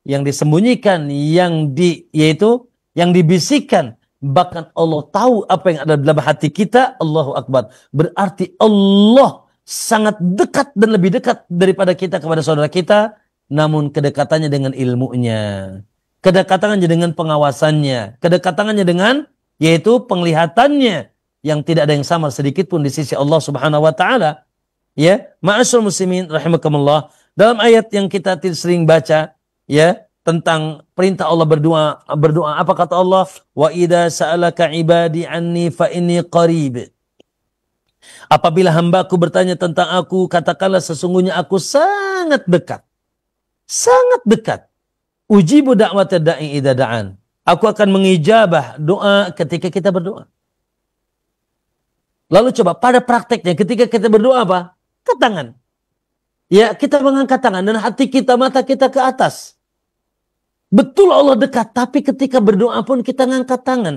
yang disembunyikan, yaitu yang dibisikkan. Bahkan Allah tahu apa yang ada dalam hati kita. Allahu Akbar. Berarti Allah sangat dekat dan lebih dekat daripada kita kepada saudara kita. Namun kedekatannya dengan ilmunya, kedekatannya dengan pengawasannya, kedekatannya dengan yaitu penglihatannya yang tidak ada yang sama sedikit pun di sisi Allah Subhanahu wa taala. Ya, ma'asyiral muslimin rahimakumullah, dalam ayat yang kita sering baca, ya, tentang perintah Allah berdoa apa kata Allah? Wa idza sa'alaka ibadi anni fa inni qarib. Apabila hambaku bertanya tentang aku, katakanlah sesungguhnya aku sangat dekat. Sangat dekat. Ujibu da'wata da'i idza da'an. Aku akan mengijabah doa ketika kita berdoa. Lalu coba pada prakteknya ketika kita berdoa apa? Angkat tangan. Ya, kita mengangkat tangan dan hati kita, mata kita ke atas. Betul Allah dekat, tapi ketika berdoa pun kita ngangkat tangan.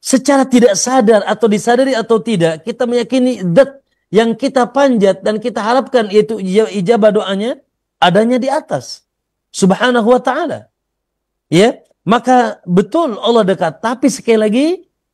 Secara tidak sadar atau disadari atau tidak, kita meyakini zat yang kita panjat dan kita harapkan yaitu ijabah doanya adanya di atas. Subhanahu wa ta'ala. Ya, maka betul Allah dekat, tapi sekali lagi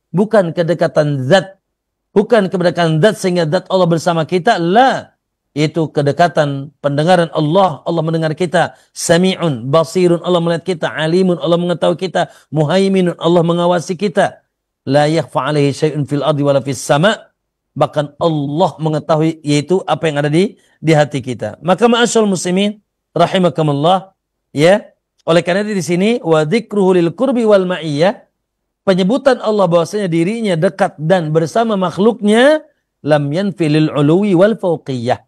bukan kedekatan zat. Bukan kedekatan zat sehingga zat Allah bersama kita, la. Itu kedekatan pendengaran Allah. Allah mendengar kita. Sami'un, basirun, Allah melihat kita. Alimun, Allah mengetahui kita. Muhaiminun, Allah mengawasi kita. La yakhfa alaihi syai'un fil ardi wala fis sama'. Bahkan Allah mengetahui yaitu apa yang ada di hati kita. Maka ma'asyarul muslimin rahimakumullah, ya. Oleh karena itu di sini wa dzikruhu lil qurbi wal ma'iyyah, penyebutan Allah bahwasanya dirinya dekat dan bersama makhluknya, lam yanfi lil uluwi wal fauqiyah.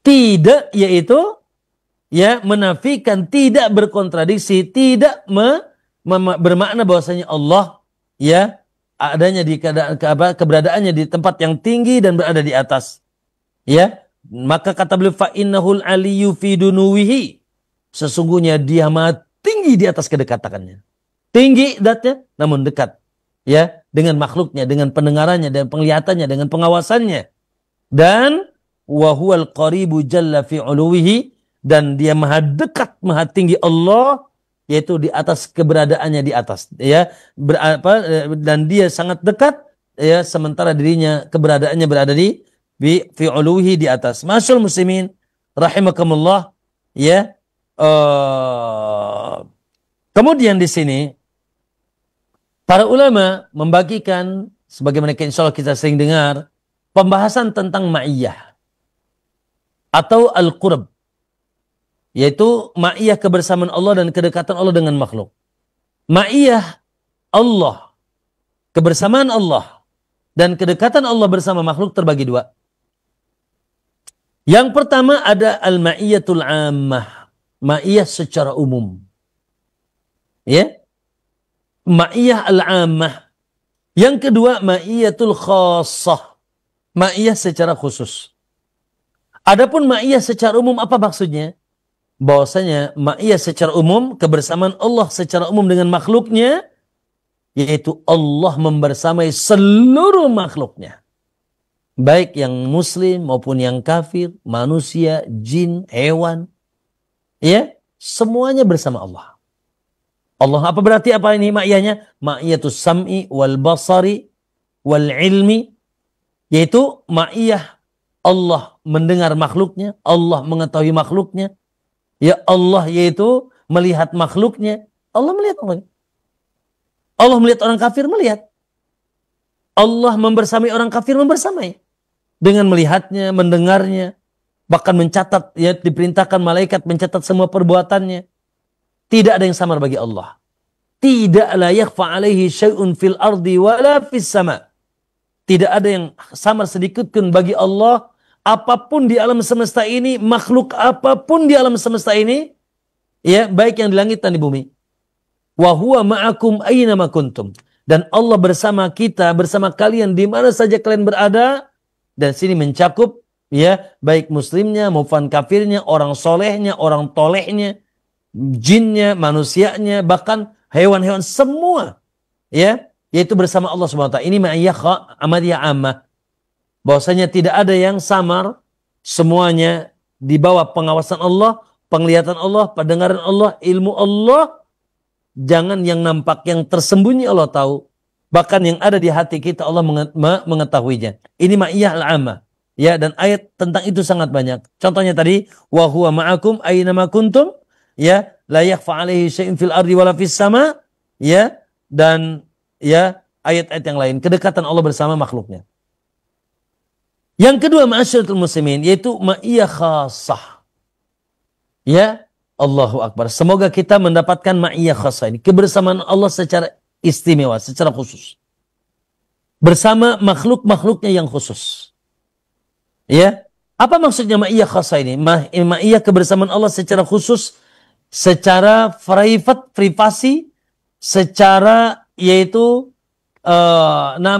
Tidak, yaitu ya menafikan, tidak berkontradiksi, tidak bermakna bahwasanya Allah ya adanya di keberadaannya di tempat yang tinggi dan berada di atas. Ya, maka kata beliau fa innahul aliyyu fi dunuwihi, sesungguhnya dia maha tinggi di atas kedekatannya. Tinggi zatnya namun dekat ya dengan makhluknya, dengan pendengarannya dan penglihatannya, dengan pengawasannya. Dan wa huwal qaribu jalla fi uluwihi, dan dia maha dekat, maha tinggi Allah, yaitu di atas keberadaannya di atas ya, dan dia sangat dekat ya, sementara dirinya keberadaannya berada di fi uluwihi, di atas. Masyaallah muslimin rahimakumullah, ya. Kemudian di sini para ulama membagikan, sebagaimana insyaallah kita sering dengar, pembahasan tentang ma'iyah atau al-qurb, yaitu ma'iyah kebersamaan Allah dan kedekatan Allah dengan makhluk. Ma'iyah Allah, kebersamaan Allah dan kedekatan Allah bersama makhluk terbagi dua. Yang pertama ada al-ma'iyatul ammah, ma'iyah secara umum. Ya, ma'iyah al-ammah. Yang kedua ma'iyatul khassah, ma'iyah secara khusus. Adapun ma'iyah secara umum apa maksudnya? Bahwasanya ma'iyah secara umum, kebersamaan Allah secara umum dengan makhluknya, yaitu Allah membersamai seluruh makhluknya. Baik yang muslim maupun yang kafir, manusia, jin, hewan. Ya, semuanya bersama Allah. Allah apa berarti apa ini ma'iyahnya? Ma'iyatus sam'i wal basari wal ilmi, yaitu ma'iyah Allah mendengar makhluknya, Allah mengetahui makhluknya. Ya Allah yaitu melihat makhluknya. Allah melihat orang. Allah melihat orang kafir, melihat. Allah membersamai orang kafir, membersamai. Dengan melihatnya, mendengarnya. Bahkan mencatat, ya diperintahkan malaikat mencatat semua perbuatannya. Tidak ada yang samar bagi Allah. Tidak la yakhfa alaihi syai'un fil ardi wala fis sama. Tidak ada yang samar sedikit pun bagi Allah. Apapun di alam semesta ini, makhluk apapun di alam semesta ini, ya baik yang di langit dan di bumi. Wa huwa ma'akum aina ma kuntum. Dan Allah bersama kita, bersama kalian di mana saja kalian berada. Dan sini mencakup ya baik muslimnya maupun kafirnya, orang solehnya, orang tolehnya, jinnya, manusianya, bahkan hewan-hewan semua, ya, yaitu bersama Allah Subhanahu wa taala. Ini ma'iyah amadiyah ammah. Bahwasanya tidak ada yang samar, semuanya di bawah pengawasan Allah, penglihatan Allah, pendengaran Allah, ilmu Allah. Jangan yang nampak, yang tersembunyi Allah tahu. Bahkan yang ada di hati kita Allah mengetahuinya. Ini ma'iyah al-ammah. Ya, dan ayat tentang itu sangat banyak. Contohnya tadi, wa huwa ma'akum aina ma kuntum, ya, la yakhfa 'alaihi syai'un fil ardi wala fis sama, ya, dan ya ayat-ayat yang lain, kedekatan Allah bersama makhluknya. Yang kedua ma'asyaratul muslimin, yaitu ma'iyah khassah. Ya, Allahu Akbar. Semoga kita mendapatkan ma'iyah khasah ini. Kebersamaan Allah secara istimewa, secara khusus. Bersama makhluk-makhluknya yang khusus. Ya. Apa maksudnya ma'iyah khasah ini? Ma'iyah kebersamaan Allah secara khusus, secara privasi, secara yaitu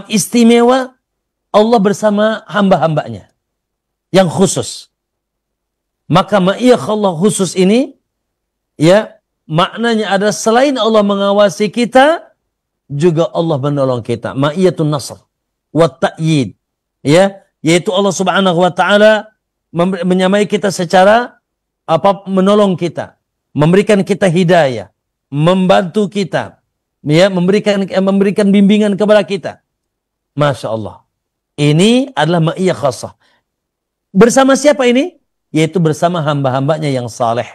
istimewa Allah bersama hamba-hambanya yang khusus. Maka ma'iyah Allah khusus ini, ya, maknanya ada selain Allah mengawasi kita, juga Allah menolong kita. Ma'iyatun nasr wa ta'yid, ya, yaitu Allah Subhanahu wa taala menyamai kita secara menolong kita, memberikan kita hidayah, membantu kita, ya, memberikan bimbingan kepada kita. Masya Allah. Ini adalah ma'iyah khasah. Bersama siapa ini? Yaitu bersama hamba-hambanya yang saleh.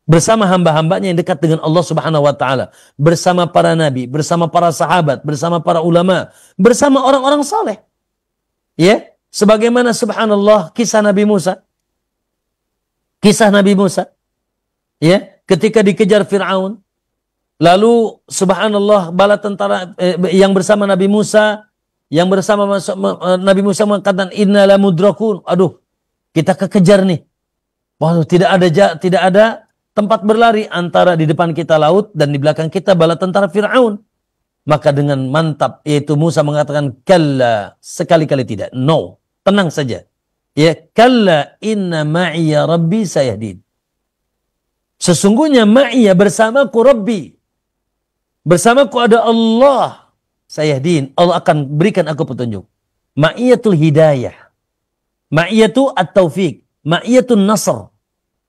Bersama hamba-hambanya yang dekat dengan Allah Subhanahu wa taala, bersama para nabi, bersama para sahabat, bersama para ulama, bersama orang-orang saleh. Ya, sebagaimana subhanallah kisah Nabi Musa. Kisah Nabi Musa, ya, ketika dikejar Firaun, lalu subhanallah bala tentara yang bersama Nabi Musa, yang bersama Nabi Musa mengatakan inna la mudrakun. Aduh, kita kekejar nih. Waduh, tidak ada tempat berlari, antara di depan kita laut dan di belakang kita bala tentara Firaun. Maka dengan mantap yaitu Musa mengatakan kalla, sekali-kali tidak. No, tenang saja. Ya, kalla inna ma'iya rabbi sayahdin. Sesungguhnya ma'iya bersamaku Rabbi. Bersamaku ada Allah sayahdin. Allah akan berikan aku petunjuk. Ma'iyatul hidayah. Ma'iyatu at-taufiq. Ma'iyatun nasr.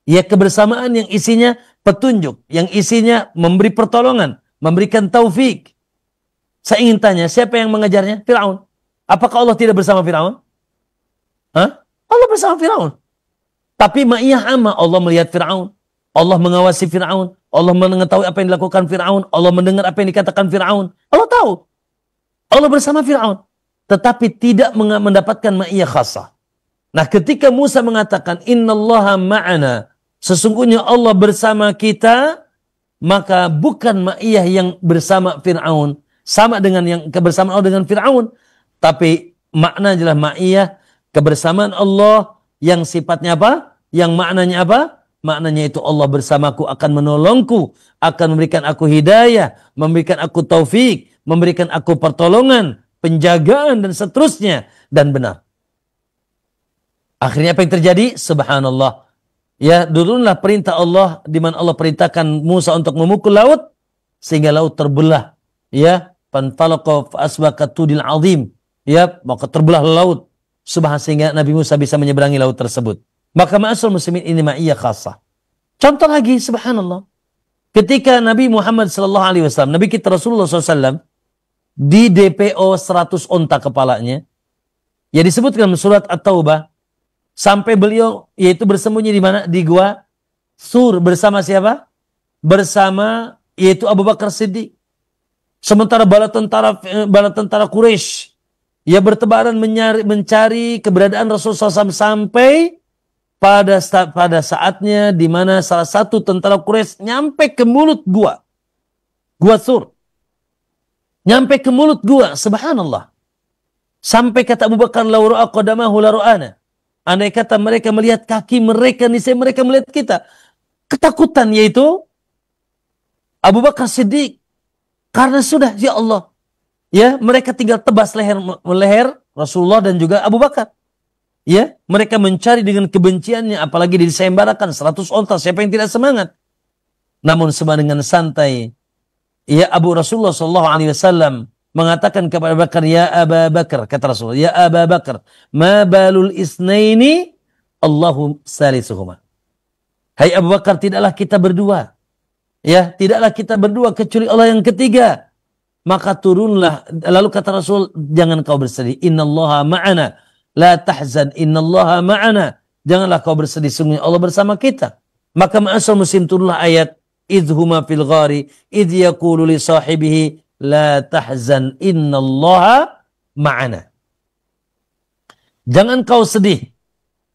Ya, kebersamaan yang isinya petunjuk, yang isinya memberi pertolongan, memberikan taufik. Saya ingin tanya, siapa yang mengejarnya? Firaun. Apakah Allah tidak bersama Firaun? Hah? Allah bersama Firaun. Tapi ma'iyah amma, Allah melihat Firaun, Allah mengawasi Firaun, Allah mengetahui apa yang dilakukan Firaun, Allah mendengar apa yang dikatakan Firaun. Allah tahu. Allah bersama Firaun. Tetapi tidak mendapatkan ma'iyah khasah. Nah, ketika Musa mengatakan innallaha ma'ana, sesungguhnya Allah bersama kita, maka bukan ma'iyah yang bersama Fir'aun, sama dengan yang kebersamaan Allah dengan Fir'aun, tapi makna adalah ma'iyah kebersamaan Allah yang sifatnya apa? Yang maknanya apa? Maknanya itu Allah bersamaku, akan menolongku, akan memberikan aku hidayah, memberikan aku taufik, memberikan aku pertolongan, penjagaan dan seterusnya, dan benar. Akhirnya apa yang terjadi? Subhanallah. Ya, turunlah perintah Allah di mana Allah perintahkan Musa untuk memukul laut sehingga laut terbelah. Ya, fantalaqa fa asbaqa tudil azim. Ya, maka terbelah laut. Sehingga Nabi Musa bisa menyeberangi laut tersebut. Maka ma'asal muslimin ini ma'iyah khasah. Contoh lagi, subhanallah. Ketika Nabi Muhammad SAW, Nabi kita Rasulullah SAW, di DPO 100 onta kepalanya, ya disebutkan surat At-Taubah, sampai beliau yaitu bersembunyi di mana? Di gua Sur bersama siapa? Bersama yaitu Abu Bakar Siddiq. Sementara bala tentara Quraisy ya bertebaran mencari keberadaan Rasulullah SAW sampai pada saatnya di mana salah satu tentara Quraisy nyampe ke mulut gua Sur. Nyampe ke mulut gua, subhanallah. Sampai kata Abu Bakar la ra'a qadamahu la ra'ana. Andai kata mereka melihat kaki mereka, niscaya mereka melihat kita. Ketakutan yaitu Abu Bakar Siddiq. Karena sudah, ya Allah. Ya, mereka tinggal tebas leher Rasulullah dan juga Abu Bakar. Ya, mereka mencari dengan kebenciannya, apalagi disembarakan 100 onta, siapa yang tidak semangat. Namun dengan santai, ya Abu Rasulullah SAW mengatakan kepada Bakar, ya Aba Bakar, kata Rasulullah, ya Aba Bakar, ma balul isnaini Allahu salisuhuma. Hai Abu Bakar, tidaklah kita berdua. Ya, tidaklah kita berdua kecuali Allah yang ketiga. Maka turunlah, lalu kata Rasul, jangan kau bersedih. Innallaha ma'ana, la tahzan, innallaha ma'ana. Janganlah kau bersedih, sungguh Allah bersama kita. Maka ma'asal muslim turunlah ayat, idhuma fil ghari, idh yaqulu li sahibihi, la tahzan innallaha ma'ana. Jangan kau sedih.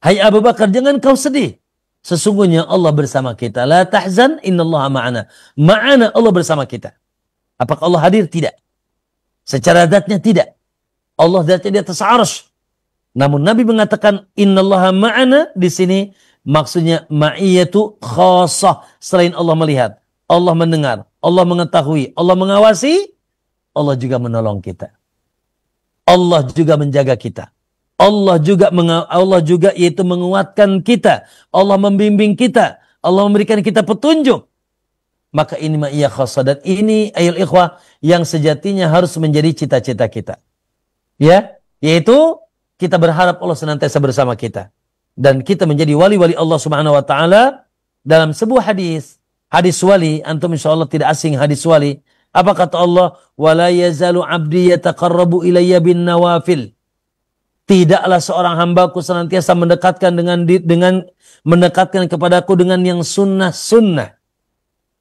Hai Abu Bakar, jangan kau sedih. sesungguhnya Allah bersama kita. La tahzan innallaha ma'ana. Ma'ana, Allah bersama kita. Apakah Allah hadir? Tidak. Secara zatnya tidak. Allah zatnya di atas arsy. Namun Nabi mengatakan innallaha ma'ana di sini maksudnya ma'iyatu khassah. Selain Allah melihat, Allah mendengar, Allah mengetahui, Allah mengawasi, Allah juga menolong kita. Allah juga menjaga kita. Allah juga yaitu menguatkan kita. Allah membimbing kita. Allah memberikan kita petunjuk. Maka ini ma'iyah khassah. Dan ini ayol ikhwah yang sejatinya harus menjadi cita-cita kita. Ya, yaitu kita berharap Allah senantiasa bersama kita. Dan kita menjadi wali-wali Allah subhanahu wa ta'ala. Dalam sebuah hadis wali, antum insyaallah tidak asing hadis wali. Apa kata Allah? Wala yazalu abdi yataqarrabu ilayya bin nawafil. Tidaklah seorang hambaku senantiasa mendekatkan mendekatkan kepadaku dengan yang sunnah.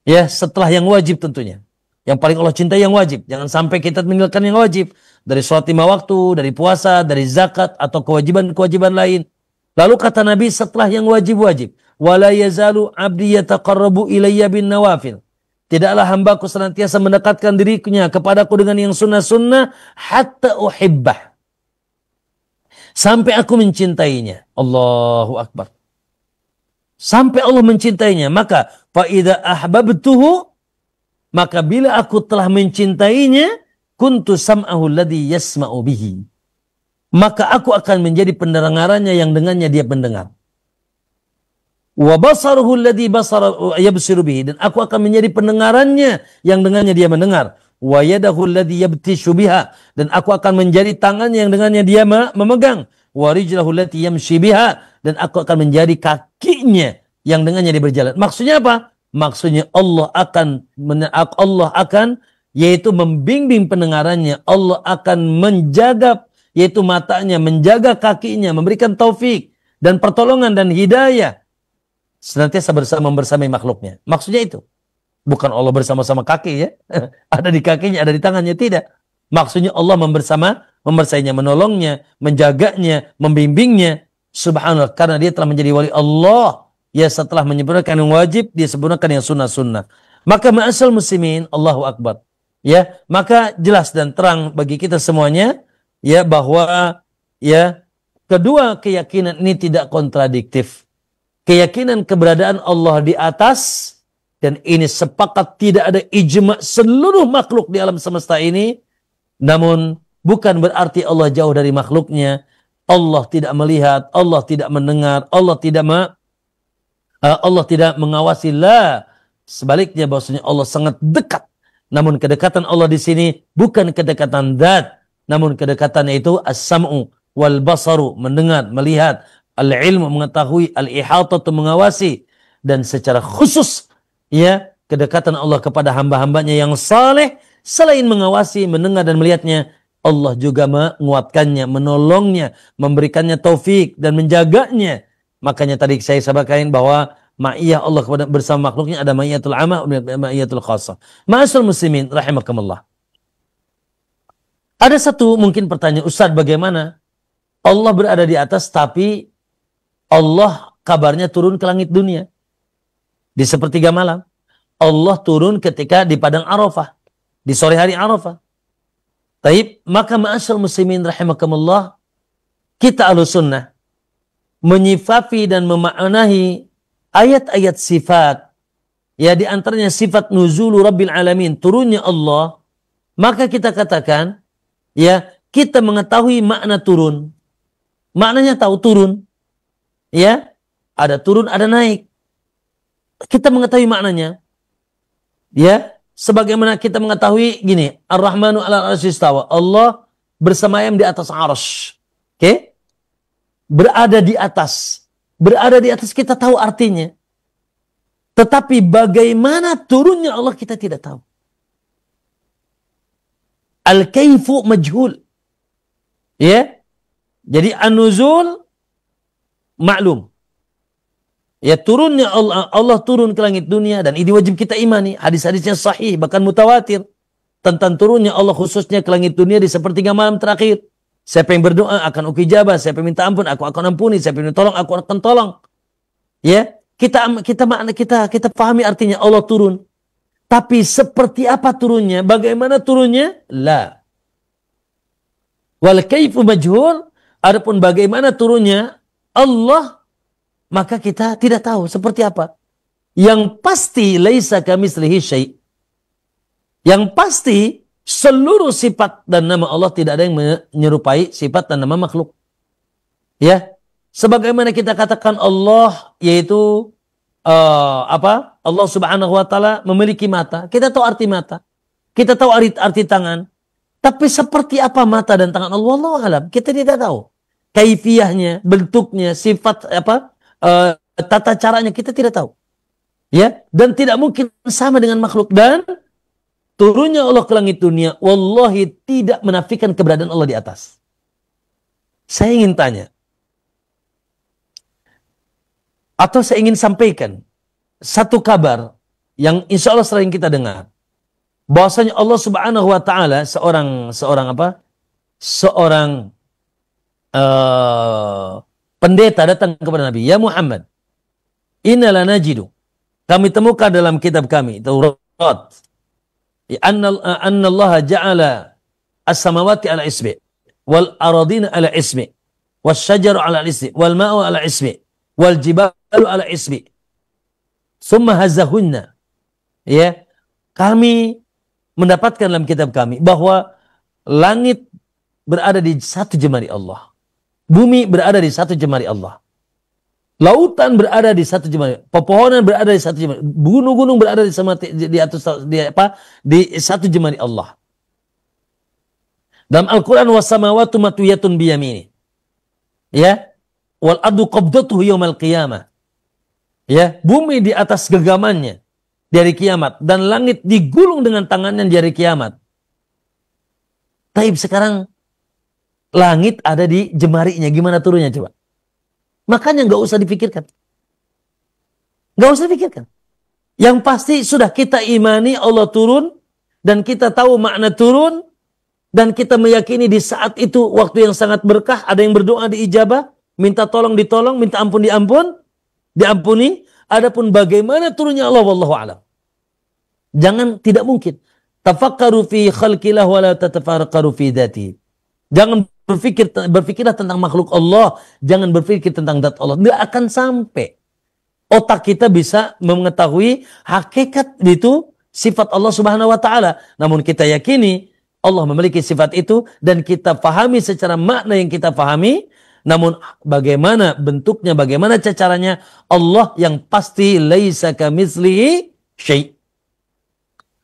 Ya, setelah yang wajib tentunya. Yang paling Allah cintai yang wajib. Jangan sampai kita meninggalkan yang wajib. Dari sholat 5 waktu, dari puasa, dari zakat, atau kewajiban-kewajiban lain. Lalu kata Nabi setelah yang wajib-wajib. Wala yazalu abdi yataqarrabu ilayya bin nawafil. Tidaklah hambaku senantiasa mendekatkan dirinya kepadaku dengan yang sunnah-sunnah. Hatta uhibbah. Sampai aku mencintainya. Allahu Akbar. Sampai Allah mencintainya. Maka fa'idha ahbabtuhu. Maka bila aku telah mencintainya. Kuntu sam'ahu alladhi yasma'u bihi. Maka aku akan menjadi pendengarannya yang dengannya dia mendengar. Wa basaruhu alladhi yabsiru bihi. Dan aku akan menjadi pendengarannya yang dengannya dia mendengar. Wa yadahu alladhi yabtishu biha. Dan aku akan menjadi tangannya yang dengannya dia memegang. Wa rijlahu allati yamshi biha. Dan aku akan menjadi kakinya yang dengannya dia berjalan. Maksudnya apa? Maksudnya Allah akan yaitu membimbing pendengarannya. Allah akan menjaga yaitu matanya, menjaga kakinya, memberikan taufik dan pertolongan dan hidayah senantiasa bersamai makhluknya. Maksudnya itu. Bukan Allah bersama-sama kaki ya. Ada di kakinya, ada di tangannya. Tidak. Maksudnya Allah membersainya, menolongnya, menjaganya, membimbingnya. Subhanallah. Karena dia telah menjadi wali Allah. Ya, setelah menyempurnakan yang wajib, dia sempurnakan yang sunnah-sunnah. Maka ma'asyal muslimin, Allahu Akbar. Ya, maka jelas dan terang bagi kita semuanya. Ya, bahwa ya kedua keyakinan ini tidak kontradiktif. Keyakinan keberadaan Allah di atas. Dan ini sepakat tidak ada ijma seluruh makhluk di alam semesta ini. Namun bukan berarti Allah jauh dari makhluknya. Allah tidak melihat, Allah tidak mendengar, Allah tidak mengawasi. La. Sebaliknya bahwasanya Allah sangat dekat. Namun kedekatan Allah di sini bukan kedekatan zat. Namun kedekatannya itu as-sam'u wal basaru, mendengar, melihat, al-ilmu, mengetahui, al-ihatatu, mengawasi. Dan secara khusus ya, kedekatan Allah kepada hamba-hambanya yang saleh, selain mengawasi, mendengar dan melihatnya, Allah juga menguatkannya, menolongnya, memberikannya taufik dan menjaganya. Makanya tadi saya sampaikan bahwa ma'iyah Allah kepada bersama makhluknya ada ma'iyatul amma dan ma'iyatul khassah. Ma'asyiral muslimin rahimakumullah. Ada satu mungkin pertanyaan, Ustaz, bagaimana Allah berada di atas tapi Allah kabarnya turun ke langit dunia? Di sepertiga malam. Allah turun ketika di padang Arafah. Di sore hari Arafah. Taib, maka ma'asyar muslimin rahimakumullah, kita ahlussunnah menyifati dan memaknai ayat-ayat sifat. Ya, di antaranya sifat nuzulu rabbil alamin, turunnya Allah. Maka kita katakan, ya, kita mengetahui makna turun. Maknanya tahu turun. Ya, ada turun, ada naik. Kita mengetahui maknanya. Ya, sebagaimana kita mengetahui gini, Ar-Rahmanu 'alal 'arsy istawa. Allah bersemayam di atas arsy. Oke? Berada di atas. Berada di atas kita tahu artinya. Tetapi bagaimana turunnya Allah kita tidak tahu. Al-kaifu majhul. Ya? Jadi an-nuzul maklum. Ya, turunnya Allah turun ke langit dunia, dan ini wajib kita imani. Hadis-hadisnya sahih, bahkan mutawatir. Tentang turunnya Allah khususnya ke langit dunia di sepertiga malam terakhir. Siapa yang berdoa akan ukijabah, siapa yang minta ampun aku akan ampuni, siapa yang tolong aku akan tolong. Ya, kita pahami artinya Allah turun. Tapi seperti apa turunnya? Bagaimana turunnya? La. Wal kaifu majhul. Adapun bagaimana turunnya Allah, maka kita tidak tahu seperti apa. Yang pasti laisa kamitslihi syai'. Yang pasti seluruh sifat dan nama Allah tidak ada yang menyerupai sifat dan nama makhluk. Ya, sebagaimana kita katakan Allah yaitu Allah Subhanahu wa taala memiliki mata. Kita tahu arti mata. Kita tahu arti tangan. Tapi seperti apa mata dan tangan Allah, wallahu alam, kita tidak tahu. Kaifiyahnya, bentuknya, sifat tata caranya kita tidak tahu. Ya, dan tidak mungkin sama dengan makhluk. Dan turunnya Allah ke langit dunia, wallahi tidak menafikan keberadaan Allah di atas. Saya ingin tanya, atau saya ingin sampaikan satu kabar yang insya Allah sering kita dengar, bahwasanya Allah Subhanahu wa taala seorang pendeta datang kepada Nabi, ya Muhammad, inna la najidu, kami temukan dalam kitab kami Taurat, anna Allah ja'ala as-samawati ala ismi wal aradina ala ismi was syajaru ala ismi wal ma'u ala ismi wal jibalu ala ismi summa hazahunna. Ya, kami mendapatkan dalam kitab kami bahwa langit berada di satu jemari Allah, bumi berada di satu jemari Allah, lautan berada di satu jemari, pepohonan berada di satu jemari, gunung-gunung berada di satu jemari Allah. Dalam Al-Quran, wasamawatu matwiyatun biyamini, ya, wal ardu qabdatuhu yaumal qiyamah. Ya, bumi di atas genggamannya di hari kiamat dan langit digulung dengan tangannya di hari kiamat. Taib, sekarang langit ada di jemarinya, gimana turunnya coba? Makanya nggak usah dipikirkan. Nggak usah dipikirkan. Yang pasti sudah kita imani Allah turun dan kita tahu makna turun. Dan kita meyakini di saat itu waktu yang sangat berkah, ada yang berdoa diijabah, minta tolong ditolong, minta ampun diampuni. Adapun bagaimana turunnya Allah, wallahu a'lam. Jangan, tidak mungkin. Tafakkaru fi khalqillah wa la tatafakkaru fi dzati. Jangan berpikirlah tentang makhluk Allah, jangan berpikir tentang zat Allah. Nggak akan sampai otak kita bisa mengetahui hakikat itu sifat Allah Subhanahu wa taala. Namun kita yakini Allah memiliki sifat itu dan kita pahami secara makna yang kita pahami. Namun bagaimana bentuknya, bagaimana caranya, Allah yang pasti laisa kamitslihi syai'.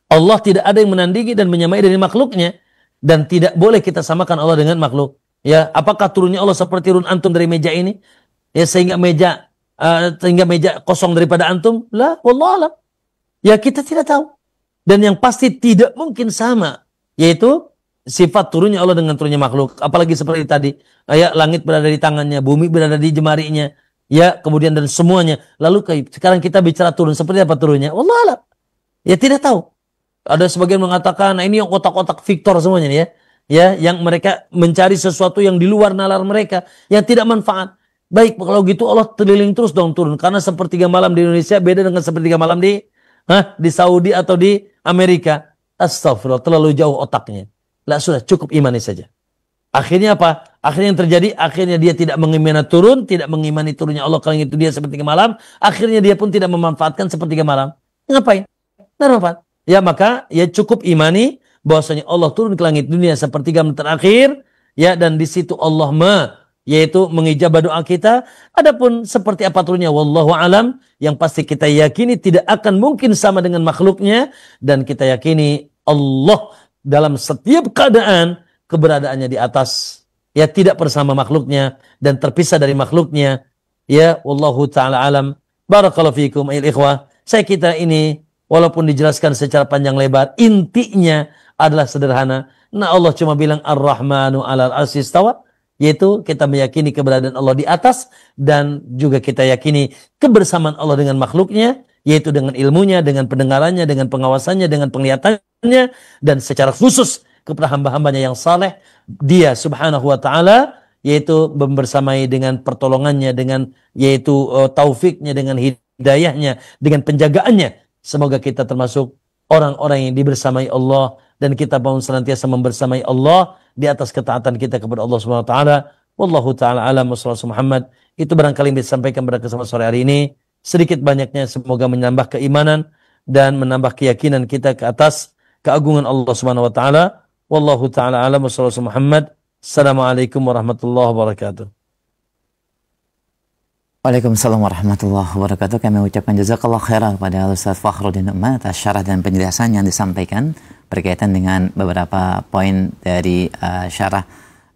Allah tidak ada yang menandingi dan menyamai dari makhluknya dan tidak boleh kita samakan Allah dengan makhluk. Ya, apakah turunnya Allah seperti turun antum dari meja ini? Ya, sehingga meja kosong daripada antum? La, wallahu a'lam. Ya, kita tidak tahu. Dan yang pasti tidak mungkin sama, yaitu sifat turunnya Allah dengan turunnya makhluk. Apalagi seperti tadi, ya, langit berada di tangannya, bumi berada di jemarinya, ya, kemudian dan semuanya. Lalu sekarang kita bicara turun, seperti apa turunnya? Wallahu a'lam. Ya, tidak tahu. Ada sebagian mengatakan, nah ini yang otak-otak Victor semuanya nih ya. Ya, yang mereka mencari sesuatu yang di luar nalar mereka, yang tidak manfaat. Baik, kalau gitu Allah keliling terus dong turun. Karena sepertiga malam di Indonesia beda dengan sepertiga malam di Saudi atau di Amerika. Astagfirullah, terlalu jauh otaknya. Lah, sudah cukup imani saja. Akhirnya apa? Akhirnya yang terjadi, akhirnya dia tidak mengimani turun, tidak mengimani turunnya Allah kalau itu dia sepertiga malam. Akhirnya dia pun tidak memanfaatkan sepertiga malam. Ngapain? Tidak manfaat. Ya, maka ya cukup imani bahwasanya Allah turun ke langit dunia sepertiga malam terakhir, ya, dan di situ Allah yaitu mengijabah doa kita. Adapun seperti apa turunnya, wallahu alam. Yang pasti kita yakini tidak akan mungkin sama dengan makhluknya, dan kita yakini Allah dalam setiap keadaan keberadaannya di atas, ya, tidak bersama makhluknya dan terpisah dari makhluknya. Ya, wallahu taala alam. Barakallahu fiikum ayil ikhwah. Saya kira ini walaupun dijelaskan secara panjang lebar, intinya adalah sederhana. Nah, Allah cuma bilang Ar-Rahmanu 'alal 'arsy istawa, yaitu kita meyakini keberadaan Allah di atas, dan juga kita yakini kebersamaan Allah dengan makhluknya, yaitu dengan ilmunya, dengan pendengarannya, dengan pengawasannya, dengan penglihatannya, dan secara khusus kepada hamba-hambanya yang saleh, dia subhanahu wa ta'ala, yaitu membersamai dengan pertolongannya, dengan yaitu taufiknya, dengan hidayah hidayahnya, dengan penjagaannya. Semoga kita termasuk orang-orang yang dibersamai Allah dan kita mau senantiasa membersamai Allah di atas ketaatan kita kepada Allah Subhanahu wa taala. Wallahu taala alam wa sallallahu Muhammad. Itu barangkali yang bisa disampaikan pada kesempatan sore hari ini. Sedikit banyaknya semoga menambah keimanan dan menambah keyakinan kita ke atas keagungan Allah Subhanahu wa taala. Wallahu taala alam wa sallallahu Muhammad. Assalamualaikum warahmatullahi wabarakatuh. Waalaikumsalam warahmatullahi wabarakatuh. Kami ucapkan jazakallah khairan kepada Ustaz Fakhruddin Nu'man atas syarah dan penjelasan yang disampaikan berkaitan dengan beberapa poin dari syarah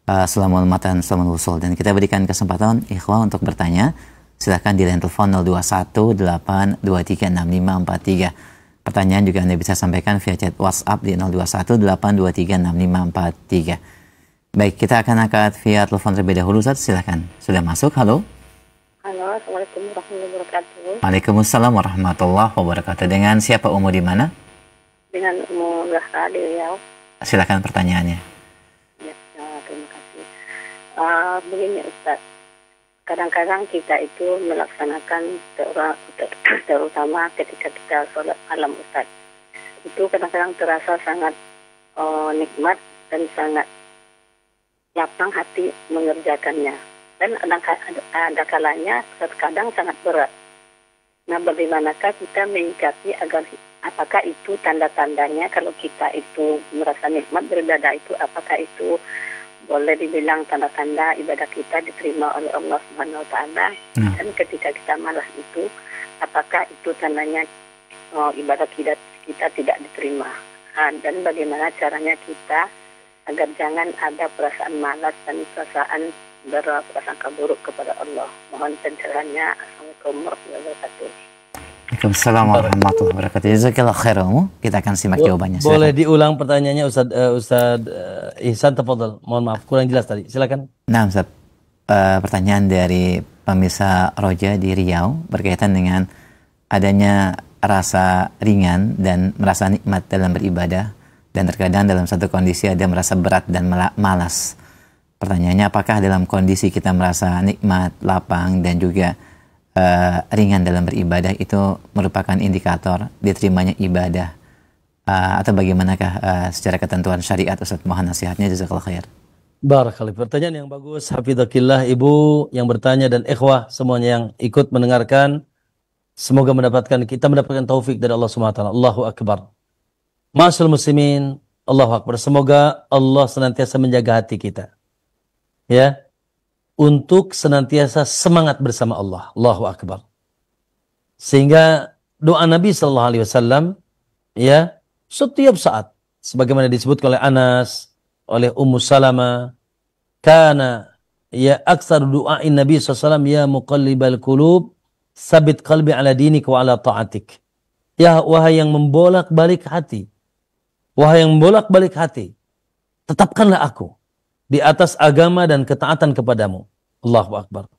Sulamul Matan Sulamul Usul. Dan kita berikan kesempatan ikhwah untuk bertanya. Silahkan di line telepon 0218236543. Pertanyaan juga Anda bisa sampaikan via chat WhatsApp di 0218236543. Baik, kita akan angkat via telepon terlebih dahulu. Ustaz, silahkan. Sudah masuk, halo. Halo, Assalamualaikum warahmatullahi wabarakatuh. Waalaikumsalam warahmatullahi wabarakatuh. Dengan siapa Umu di mana? Dengan Umu Zahra di Riau. Silakan pertanyaannya. Ya, terima kasih. Begini Ustaz, kadang-kadang kita itu melaksanakan terutama ketika kita sholat malam Ustaz. Itu kadang-kadang terasa sangat nikmat dan sangat lapang hati mengerjakannya. Dan ada kalanya terkadang sangat berat. Nah, bagaimanakah kita menyikapi agar apakah itu tanda-tandanya kalau kita itu merasa nikmat beribadah itu, apakah itu boleh dibilang tanda-tanda ibadah kita diterima oleh Allah Subhanahu wa taala? Dan ketika kita malas itu, apakah itu tandanya ibadah kita tidak diterima? Dan bagaimana caranya kita agar jangan ada perasaan malas dan perasaan berprasangka buruk kepada Allah. Mohon pencerahannya. Assalamualaikum warahmatullahi wabarakatuh. Waalaikumsalam warahmatullahi wabarakatuh. Jazakallah khairan. Kita akan simak jawabannya. Boleh diulang pertanyaannya Ustaz Ihsan, tafadhal. Mohon maaf kurang jelas tadi. Silakan. Nah, Ustaz, pertanyaan dari pemirsa Roja di Riau berkaitan dengan adanya rasa ringan dan merasa nikmat dalam beribadah, dan terkadang dalam satu kondisi ada merasa berat dan malas. Pertanyaannya, apakah dalam kondisi kita merasa nikmat, lapang, dan juga ringan dalam beribadah itu merupakan indikator diterimanya ibadah, atau bagaimanakah secara ketentuan syariat? Ustaz, mohon nasihatnya, jazakallah khair. Barakallahu. Pertanyaan yang bagus, hafizakillah Ibu yang bertanya dan ikhwah semuanya yang ikut mendengarkan. Semoga kita mendapatkan taufik dari Allah Subhanahu wa taala. Allahu akbar. Ma'asyiral muslimin, Allahu akbar. Semoga Allah senantiasa menjaga hati kita, ya, untuk senantiasa semangat bersama Allah. Allahu akbar. Sehingga doa Nabi sallallahu alaihi wasallam, ya, setiap saat sebagaimana disebutkan oleh Anas, oleh Ummu Salamah, kana ya aksar du'ain Nabi sallallahu alaihi wasallam, ya muqallibal qulub sabit qalbi ala dinik wa ala ta'atik. Ya, wahai yang membolak-balik hati, wahai yang membolak-balik hati, tetapkanlah aku di atas agama dan ketaatan kepadamu. Allahu akbar.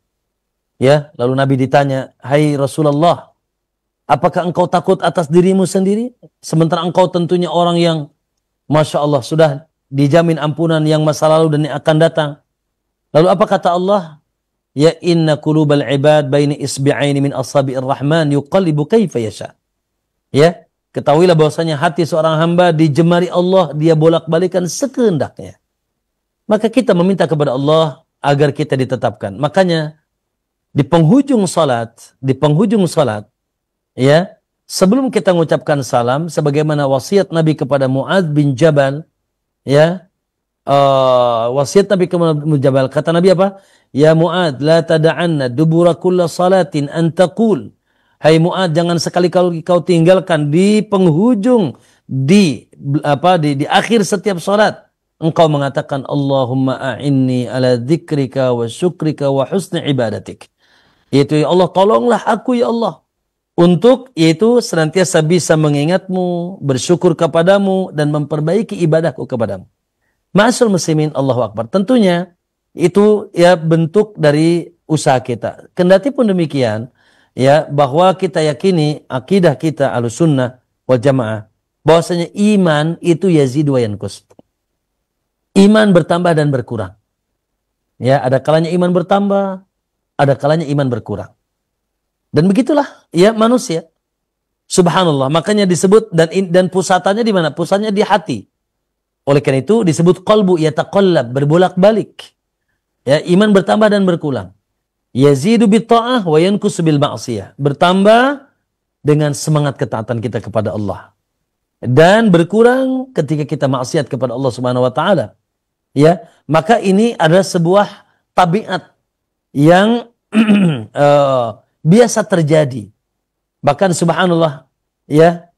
Ya, lalu Nabi ditanya, hai Rasulullah, apakah engkau takut atas dirimu sendiri? Sementara engkau tentunya orang yang Masya Allah sudah dijamin ampunan yang masa lalu dan yang akan datang. Lalu apa kata Allah? Ya inna qulubal ibad baini isbi'aini min asabi'ir rahman yuqallibu kaifa yasha. Ya, ketahuilah bahwasanya hati seorang hamba di jemari Allah, dia bolak-balikan sekehendaknya. Maka kita meminta kepada Allah agar kita ditetapkan. Makanya di penghujung salat, ya, sebelum kita mengucapkan salam, sebagaimana wasiat Nabi kepada Mu'adz bin Jabal, ya, wasiat Nabi kepada Mu'adz bin Jabal, kata Nabi apa? Ya Mu'adz, la tada'anna dubura kulla salatin an taqul. Hai Mu'adz, jangan sekali-kali kau tinggalkan di penghujung, di akhir setiap salat, engkau mengatakan Allahumma a'inni ala dzikrika wa syukrika wa husni ibadatik. Yaitu, ya Allah, tolonglah aku ya Allah untuk, yaitu, senantiasa bisa mengingatmu, bersyukur kepadamu, dan memperbaiki ibadahku kepadamu. Ma'asyiral muslimin, Allahu akbar. Tentunya itu ya bentuk dari usaha kita. Kendati pun demikian, ya, bahwa kita yakini akidah kita Ahlussunnah wal Jamaah bahwasanya iman itu yazid wa yanqus. Iman bertambah dan berkurang. Ya, ada kalanya iman bertambah, ada kalanya iman berkurang. Dan begitulah ya manusia. Subhanallah, makanya disebut dan pusatanya di mana? Pusatnya di hati. Oleh karena itu disebut qalbu yataqallab, berbolak-balik. Ya, iman bertambah dan berkurang. Yazidu bitta'ah wa yankusu bil ma'siyah. Bertambah dengan semangat ketaatan kita kepada Allah. Dan berkurang ketika kita maksiat kepada Allah Subhanahu wa taala. Ya, maka ini adalah sebuah tabiat yang biasa terjadi. Bahkan subhanallah, ya.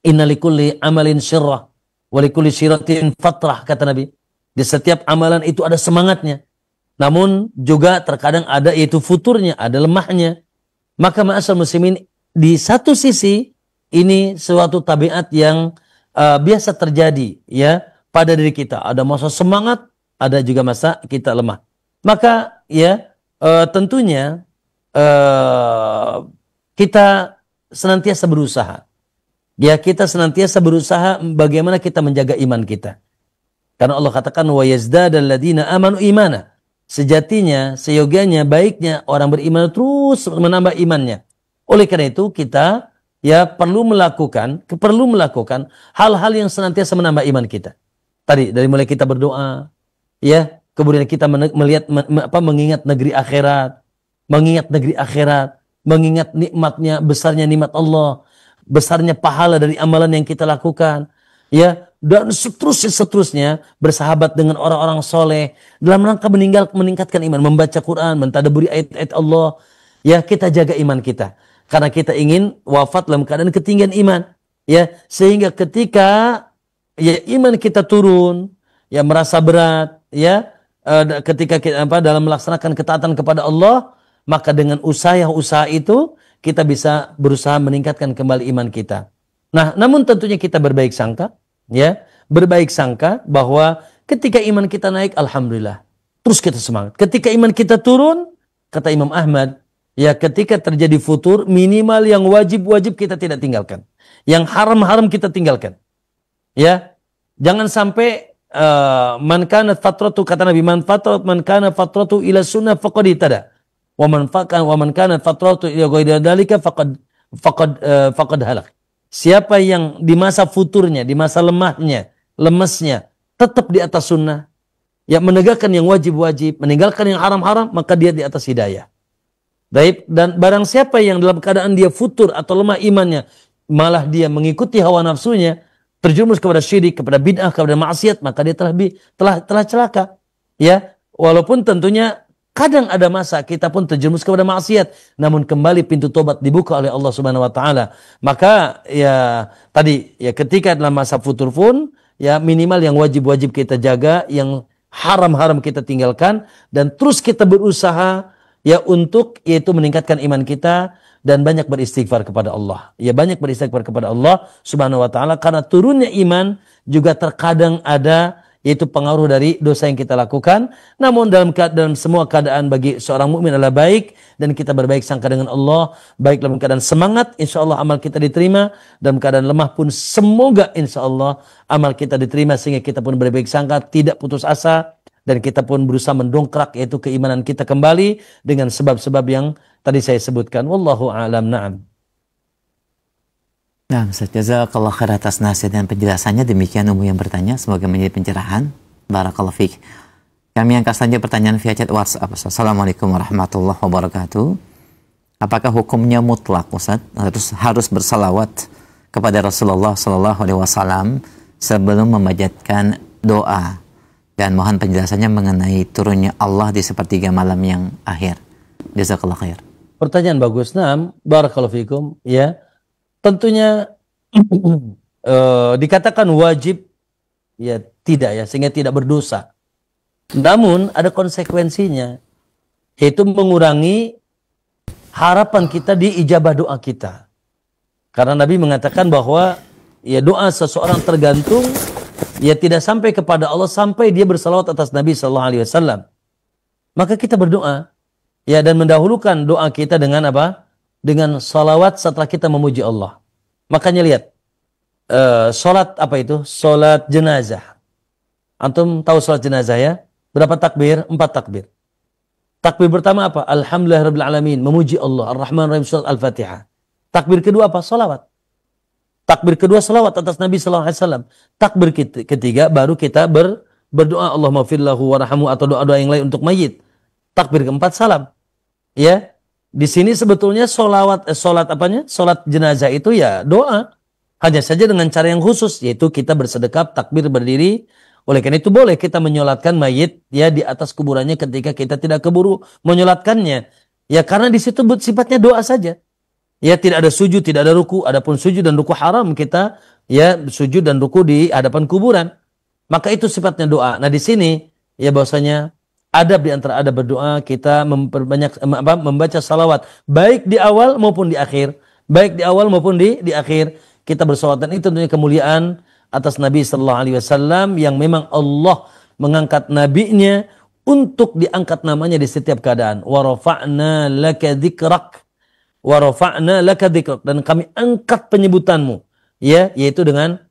Inna likulli amalin syirrah wa likulli syirratin fatrah, kata Nabi. Di setiap amalan itu ada semangatnya. Namun juga terkadang ada yaitu futurnya, ada lemahnya. Maka ma'asyar muslimin, di satu sisi ini suatu tabiat yang biasa terjadi ya pada diri kita. Ada masa semangat, ada juga masa kita lemah. Maka ya tentunya kita senantiasa berusaha. Ya, kita senantiasa berusaha bagaimana kita menjaga iman kita. Karena Allah katakan wa yazdadal ladina amanu imana. Sejatinya, seyogianya, baiknya orang beriman terus menambah imannya. Oleh karena itu kita ya perlu melakukan hal-hal yang senantiasa menambah iman kita. Tadi dari mulai kita berdoa, ya, kemudian kita mengingat negeri akhirat, mengingat nikmatnya, besarnya nikmat Allah, besarnya pahala dari amalan yang kita lakukan, ya, dan seterusnya bersahabat dengan orang-orang soleh dalam rangka meningkatkan iman, membaca Quran, mentadaburi ayat-ayat Allah, ya, kita jaga iman kita karena kita ingin wafat dalam keadaan ketinggian iman, ya, sehingga ketika ya iman kita turun, ya, merasa berat, ya, ketika kita dalam melaksanakan ketaatan kepada Allah, maka dengan usaha itu kita bisa berusaha meningkatkan kembali iman kita. Nah, namun tentunya kita berbaik sangka, ya, berbaik sangka bahwa ketika iman kita naik, alhamdulillah, terus kita semangat. Ketika iman kita turun, kata Imam Ahmad, ya, ketika terjadi futur, minimal yang wajib-wajib kita tidak tinggalkan, yang haram-haram kita tinggalkan, ya, jangan sampai man kana fatratu, kata Nabi, man kana fatratu ila sunnah faqad itada. Wa man kana fatratu ila ghairi dzalika faqad halak. Siapa yang di masa futurnya, di masa lemesnya tetap di atas sunnah, ya, menegakkan yang wajib-wajib, meninggalkan yang haram-haram, maka dia di atas hidayah. Baik, dan barang siapa yang dalam keadaan dia futur atau lemah imannya, malah dia mengikuti hawa nafsunya, terjerumus kepada syirik, kepada bid'ah, kepada maksiat, maka dia telah celaka. Ya, walaupun tentunya kadang ada masa kita pun terjerumus kepada maksiat, namun kembali pintu tobat dibuka oleh Allah Subhanahu wa taala. Maka ya tadi ya ketika dalam masa futur pun ya minimal yang wajib-wajib kita jaga, yang haram-haram kita tinggalkan, dan terus kita berusaha ya untuk yaitu meningkatkan iman kita dan banyak beristighfar kepada Allah. Ya, banyak beristighfar kepada Allah Subhanahu wa taala karena turunnya iman juga terkadang ada yaitu pengaruh dari dosa yang kita lakukan. Namun dalam semua keadaan bagi seorang mukmin adalah baik, dan kita berbaik sangka dengan Allah, baik dalam keadaan semangat, insya Allah amal kita diterima, dalam keadaan lemah pun semoga insya Allah amal kita diterima, sehingga kita pun berbaik sangka, tidak putus asa, dan kita pun berusaha mendongkrak yaitu keimanan kita kembali dengan sebab-sebab yang tadi saya sebutkan. Wallahu a'lam. Na'am. Nah, Ustaz, jazakallah khair atas nasihat dan penjelasannya. Demikian umum yang bertanya, semoga menjadi pencerahan. Barakallahu fiik. Kami angkat saja pertanyaan via chat WhatsApp. Assalamualaikum warahmatullahi wabarakatuh. Apakah hukumnya mutlak, Ustaz, harus bersalawat kepada Rasulullah sallallahu alaihi wasallam sebelum memanjatkan doa? Dan mohon penjelasannya mengenai turunnya Allah di sepertiga malam yang akhir. Jazakallah khair. Pertanyaan bagus. Naam, barakallahu fiikum. Ya. Tentunya dikatakan wajib, ya tidak, ya, sehingga tidak berdosa. Namun ada konsekuensinya, yaitu mengurangi harapan kita di ijabah doa kita. Karena Nabi mengatakan bahwa ya doa seseorang tergantung, ya tidak sampai kepada Allah sampai dia bersalawat atas Nabi sallallahu alaihi wasallam. Maka kita berdoa, ya, dan mendahulukan doa kita dengan apa? Dengan salawat setelah kita memuji Allah. Makanya lihat, sholat apa itu? Sholat jenazah. Antum tahu sholat jenazah, ya? Berapa takbir? 4 takbir. Takbir pertama apa? Alhamdulillahirabbil alamin, memuji Allah, Ar-Rahman Ar-Rahim, surat Al-Fatihah. Takbir kedua apa? Salawat. Takbir kedua salawat atas Nabi sallallahu alaihi wasallam. Takbir ketiga baru kita berdoa Allahumma firlahu warhamhu atau doa-doa yang lain untuk mayit. Takbir keempat salam. Ya. Di sini sebetulnya salat jenazah itu ya doa. Hanya saja dengan cara yang khusus, yaitu kita bersedekap, takbir, berdiri. Oleh karena itu boleh kita menyolatkan mayit ya di atas kuburannya ketika kita tidak keburu menyolatkannya. Ya karena di situ sifatnya doa saja. Ya tidak ada sujud, tidak ada ruku. Adapun sujud dan ruku haram kita ya sujud dan ruku di hadapan kuburan. Maka itu sifatnya doa. Nah di sini ya bahwasanya adab di antara adab berdoa kita membaca salawat baik di awal maupun di akhir. Baik di awal maupun di akhir kita bersalawat, dan itu tentunya kemuliaan atas Nabi sallallahu alaihi wasallam yang memang Allah mengangkat nabinya untuk diangkat namanya di setiap keadaan. Wa rafa'na laka dzikrak. Wa rafa'na laka dzikrak, dan kami angkat penyebutanmu. Ya, yaitu dengan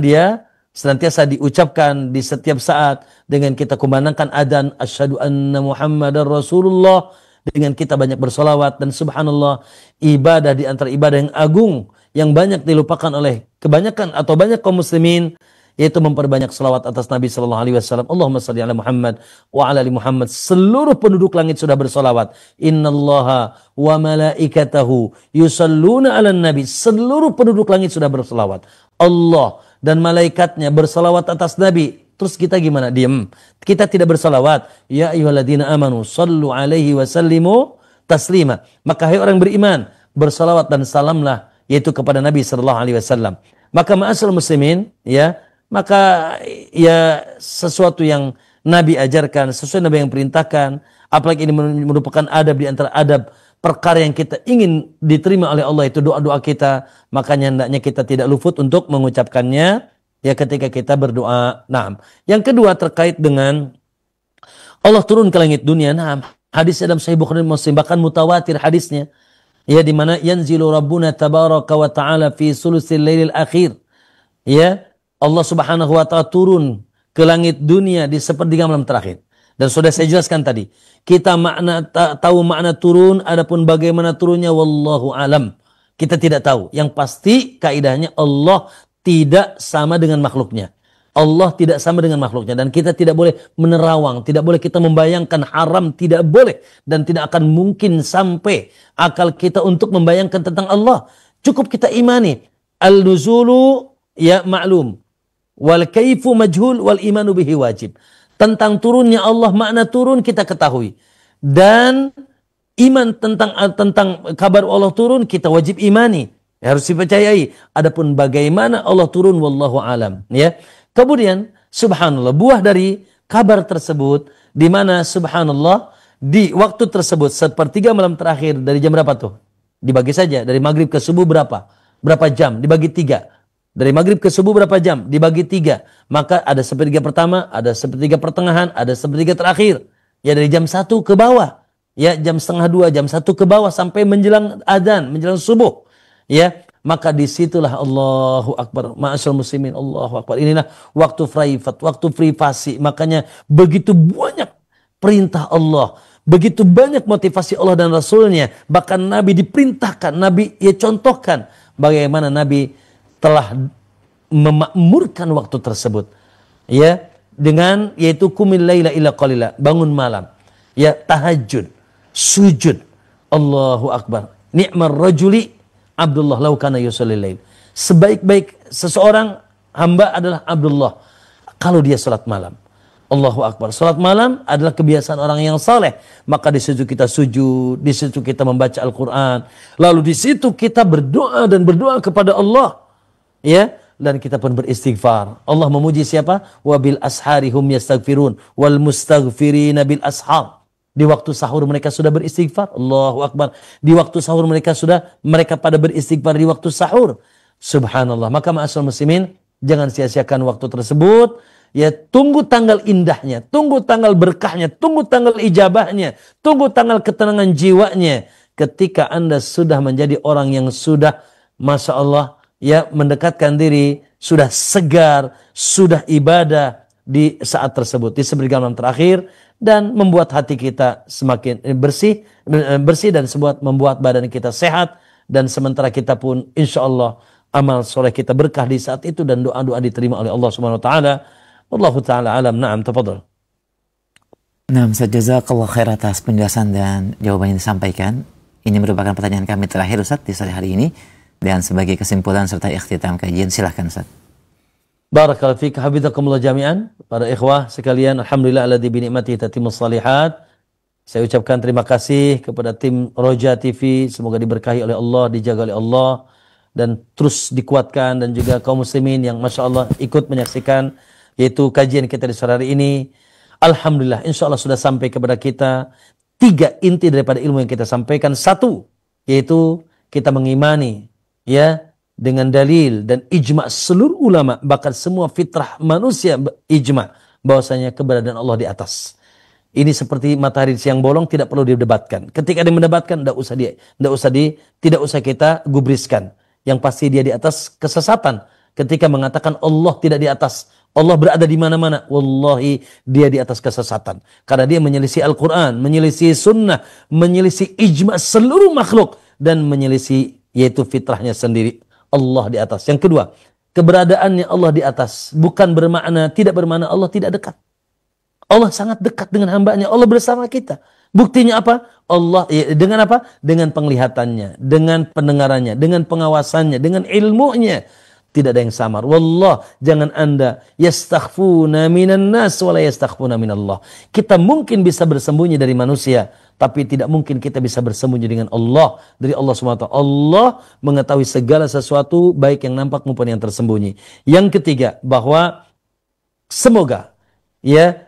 dia senantiasa diucapkan di setiap saat, dengan kita kumandangkan adzan asyhadu anna Muhammadar Rasulullah, dengan kita banyak bersolawat, dan subhanallah ibadah di antara ibadah yang agung yang banyak dilupakan oleh kebanyakan atau banyak kaum muslimin, yaitu memperbanyak selawat atas Nabi sallallahu alaihi wasallam. Allahumma shalli ala Muhammad wa ala ali Muhammad. Seluruh penduduk langit sudah bersolawat. Innallaha wa malaikatahu yusalluna ala nabi. Seluruh penduduk langit sudah bersolawat. Allah dan malaikatnya bersolawat atas Nabi. Terus kita gimana? Diam. Kita tidak bersolawat. Ya ayyuhalladzina amanu sallu alaihi wa sallimu taslima. Maka hai orang beriman, bersolawat dan salamlah, yaitu kepada Nabi sallallahu alaihi wasallam. Maka ma'asyiral muslimin, ya, maka ya sesuatu yang Nabi ajarkan, sesuatu yang Nabi yang perintahkan, apalagi ini merupakan adab di antara adab perkara yang kita ingin diterima oleh Allah, itu doa-doa kita, makanya hendaknya kita tidak luput untuk mengucapkannya ya ketika kita berdoa. Nah, yang kedua terkait dengan Allah turun ke langit dunia. Nah, hadis dalam Sahih Bukhari Muslim, bahkan mutawatir hadisnya. Ya, di mana yanzilu rabbuna tabaraka wa ta'ala fi sulusil lailil akhir. Ya, Allah Subhanahu wa taala turun ke langit dunia di sepertiga malam terakhir. Dan sudah saya jelaskan tadi, kita tahu makna turun, adapun bagaimana turunnya wallahu alam kita tidak tahu. Yang pasti kaidahnya Allah tidak sama dengan makhluknya. Allah tidak sama dengan makhluknya, dan kita tidak boleh menerawang, tidak boleh kita membayangkan haram, tidak boleh, dan tidak akan mungkin sampai akal kita untuk membayangkan tentang Allah. Cukup kita imani al-nuzulu ya ma'lum, wal kaifu majhul, wal imanu bihi wajib. Tentang turunnya Allah, makna turun kita ketahui, dan iman tentang kabar Allah turun kita wajib imani, harus dipercayai. Adapun bagaimana Allah turun wallahu alam, ya. Kemudian subhanallah, buah dari kabar tersebut, di mana subhanallah di waktu tersebut sepertiga malam terakhir dari jam berapa tuh? Dibagi saja dari maghrib ke subuh berapa? Berapa jam? Dibagi 3. Dari maghrib ke subuh berapa jam? Dibagi 3. Maka ada sepertiga pertama, ada sepertiga pertengahan, ada sepertiga terakhir. Ya dari jam 1 ke bawah. Ya jam setengah 2, jam 1 ke bawah sampai menjelang adzan, menjelang subuh. Ya. Maka disitulah Allahu Akbar. Ma'asyiral muslimin, Allahu Akbar. Inilah waktu private, waktu privasi. Makanya begitu banyak perintah Allah, begitu banyak motivasi Allah dan Rasulnya. Bahkan Nabi diperintahkan, Nabi ya contohkan bagaimana Nabi telah memakmurkan waktu tersebut. Ya, dengan yaitu qumil laila illa qalila, bangun malam. Ya, tahajud, sujud. Allahu Akbar. Ni'mar rajuli Abdullah law kana yusallil lail. Sebaik-baik seseorang hamba adalah Abdullah kalau dia salat malam. Allahu Akbar. Salat malam adalah kebiasaan orang yang saleh. Maka di situ kita sujud, di situ kita membaca Al-Qur'an. Lalu di situ kita berdoa dan berdoa kepada Allah. Ya, dan kita pun beristighfar. Allah memuji siapa? Wa bil ashari hum yastaghfirun wal mustaghfirina bil ashar. Di waktu sahur mereka sudah beristighfar. Allahu Akbar. Di waktu sahur mereka pada beristighfar di waktu sahur. Subhanallah. Maka ma'asyiral muslimin, jangan sia-siakan waktu tersebut. Ya, tunggu tanggal indahnya, tunggu tanggal berkahnya, tunggu tanggal ijabahnya, tunggu tanggal ketenangan jiwanya. Ketika Anda sudah menjadi orang yang sudah, Masya Allah, ya mendekatkan diri, sudah segar, sudah ibadah di saat tersebut, di sepertiga malam terakhir, dan membuat hati kita semakin bersih dan membuat badan kita sehat, dan sementara kita pun insya Allah amal soleh kita berkah di saat itu dan doa-doa diterima oleh Allah Subhanahu wa taala. Wallahu taala alam. Na'am, tafadhal. Nah, Ustaz, jazakallah khair atas penjelasan dan jawaban yang disampaikan. Ini merupakan pertanyaan kami terakhir, Ustaz, di sore hari ini. Dan sebagai kesimpulan serta ikhtitam kajian, silahkan, Ustaz. Barakallahu fiik, hafizakumullah jami'an. Para ikhwah sekalian, alhamdulillah alladzi bi ni'matihi tatimmus shalihat. Saya ucapkan terima kasih kepada tim Roja TV, semoga diberkahi oleh Allah, dijaga oleh Allah, dan terus dikuatkan, dan juga kaum muslimin yang Masya Allah ikut menyaksikan yaitu kajian kita di sore hari ini. Alhamdulillah, insya Allah sudah sampai kepada kita 3 inti daripada ilmu yang kita sampaikan. 1, yaitu kita mengimani ya dengan dalil dan ijma' seluruh ulama, bahkan semua fitrah manusia ijma' bahwasanya keberadaan Allah di atas. Ini seperti matahari siang bolong, tidak perlu didebatkan. Ketika dia mendebatkan, tidak usah kita gubriskan. Yang pasti dia di atas kesesatan. Ketika mengatakan Allah tidak di atas, Allah berada di mana-mana, wallahi dia di atas kesesatan. Karena dia menyelisih Al-Quran, menyelisih sunnah, menyelisih ijma' seluruh makhluk, dan menyelisih yaitu fitrahnya sendiri. Allah di atas. Yang kedua, keberadaannya Allah di atas bukan tidak bermakna Allah tidak dekat. Allah sangat dekat dengan hambanya. Allah bersama kita. Buktinya apa? Allah dengan apa? Dengan penglihatannya, dengan pendengarannya, dengan pengawasannya, dengan ilmunya. Tidak ada yang samar. Wallah, jangan Anda yastakhfuna minan nas wa la yastakhfuna minallah. Kita mungkin bisa bersembunyi dari manusia, tapi tidak mungkin kita bisa bersembunyi dengan Allah, dari Allah SWT. Allah mengetahui segala sesuatu, baik yang nampak maupun yang tersembunyi. Yang ketiga, bahwa semoga ya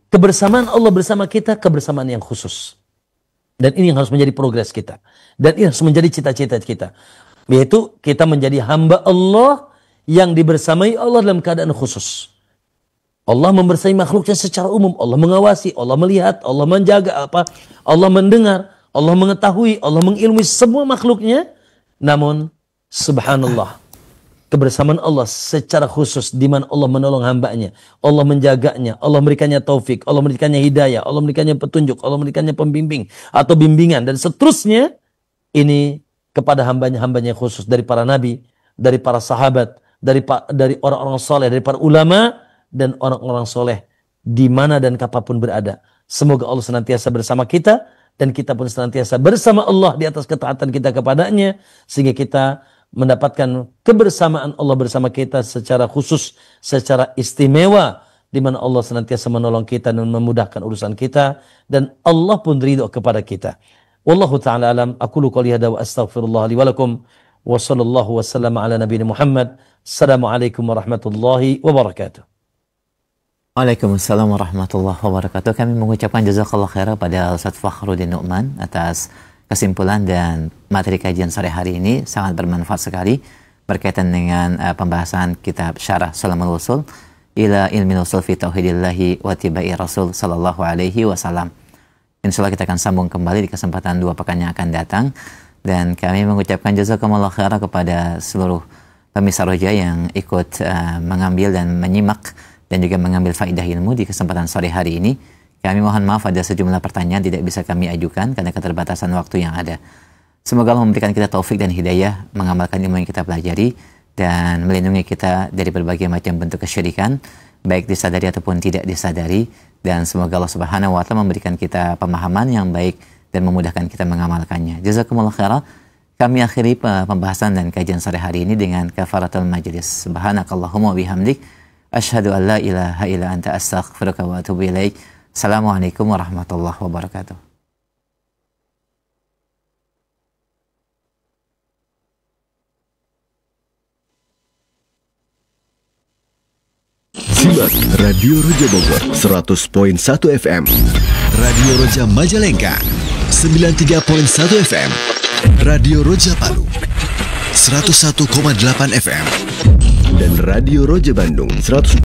kebersamaan Allah bersama kita, kebersamaan yang khusus. Dan ini yang harus menjadi progres kita. Dan ini harus menjadi cita-cita kita. Yaitu kita menjadi hamba Allah yang dibersamai Allah dalam keadaan khusus. Allah membersamai makhluknya secara umum. Allah mengawasi, Allah melihat, Allah menjaga Allah mendengar, Allah mengetahui, Allah mengilmui semua makhluknya. Namun, subhanallah, kebersamaan Allah secara khusus di mana Allah menolong hambanya, Allah menjaganya, Allah memberikannya taufik, Allah memberikannya hidayah, Allah memberikannya petunjuk, Allah memberikannya pembimbing atau bimbingan dan seterusnya. Ini kepada hambanya khusus, dari para nabi, dari para sahabat, dari orang-orang soleh, dari para ulama dan orang-orang soleh di mana dan kapanpun berada. Semoga Allah senantiasa bersama kita dan kita pun senantiasa bersama Allah di atas ketaatan kita kepadanya, sehingga kita mendapatkan kebersamaan Allah bersama kita secara khusus, secara istimewa, di mana Allah senantiasa menolong kita dan memudahkan urusan kita, dan Allah pun ridho kepada kita. Wallahu ta'ala alam. Aqulu qouli hadza wa astaghfirullah li wa lakum wa sallallahu wasallam ala nabiyina Muhammad. Assalamualaikum warahmatullahi wabarakatuh. Waalaikumsalam warahmatullahi wabarakatuh. Kami mengucapkan jazakallah khair pada Ustaz Fakhruddin Nu'man atas kesimpulan dan materi kajian sore hari ini. Sangat bermanfaat sekali berkaitan dengan pembahasan kitab Syarah Salamul Usul ila ilmi usul fi tauhidillahi wa tibai Rasul sallallahu alaihi wasallam. Insyaallah kita akan sambung kembali di kesempatan 2 pekan yang akan datang, dan kami mengucapkan jazakumullah khair kepada seluruh pemirsa Roja yang ikut mengambil dan menyimak dan juga mengambil faidah ilmu di kesempatan sore hari ini. Kami mohon maaf ada sejumlah pertanyaan tidak bisa kami ajukan karena keterbatasan waktu yang ada. Semoga Allah memberikan kita taufik dan hidayah mengamalkan ilmu yang kita pelajari dan melindungi kita dari berbagai macam bentuk kesyirikan, baik disadari ataupun tidak disadari. Dan semoga Allah Subhanahu wa taala memberikan kita pemahaman yang baik dan memudahkan kita mengamalkannya. Jazakumullah khairan. Kami akhiri pembahasan dan kajian sore hari ini dengan kafaratul majlis. Subhanakallahumma bihamdik asyhadu an la ilaha illa anta astaghfiruka wa atubu ilaik. Assalamualaikum warahmatullahi wabarakatuh. Simak Radio Roja Bogor 100.1 FM, Radio Roja Majalengka 93.1 FM, Radio Roja Palu 101,8 FM, dan Radio Roja Bandung 100.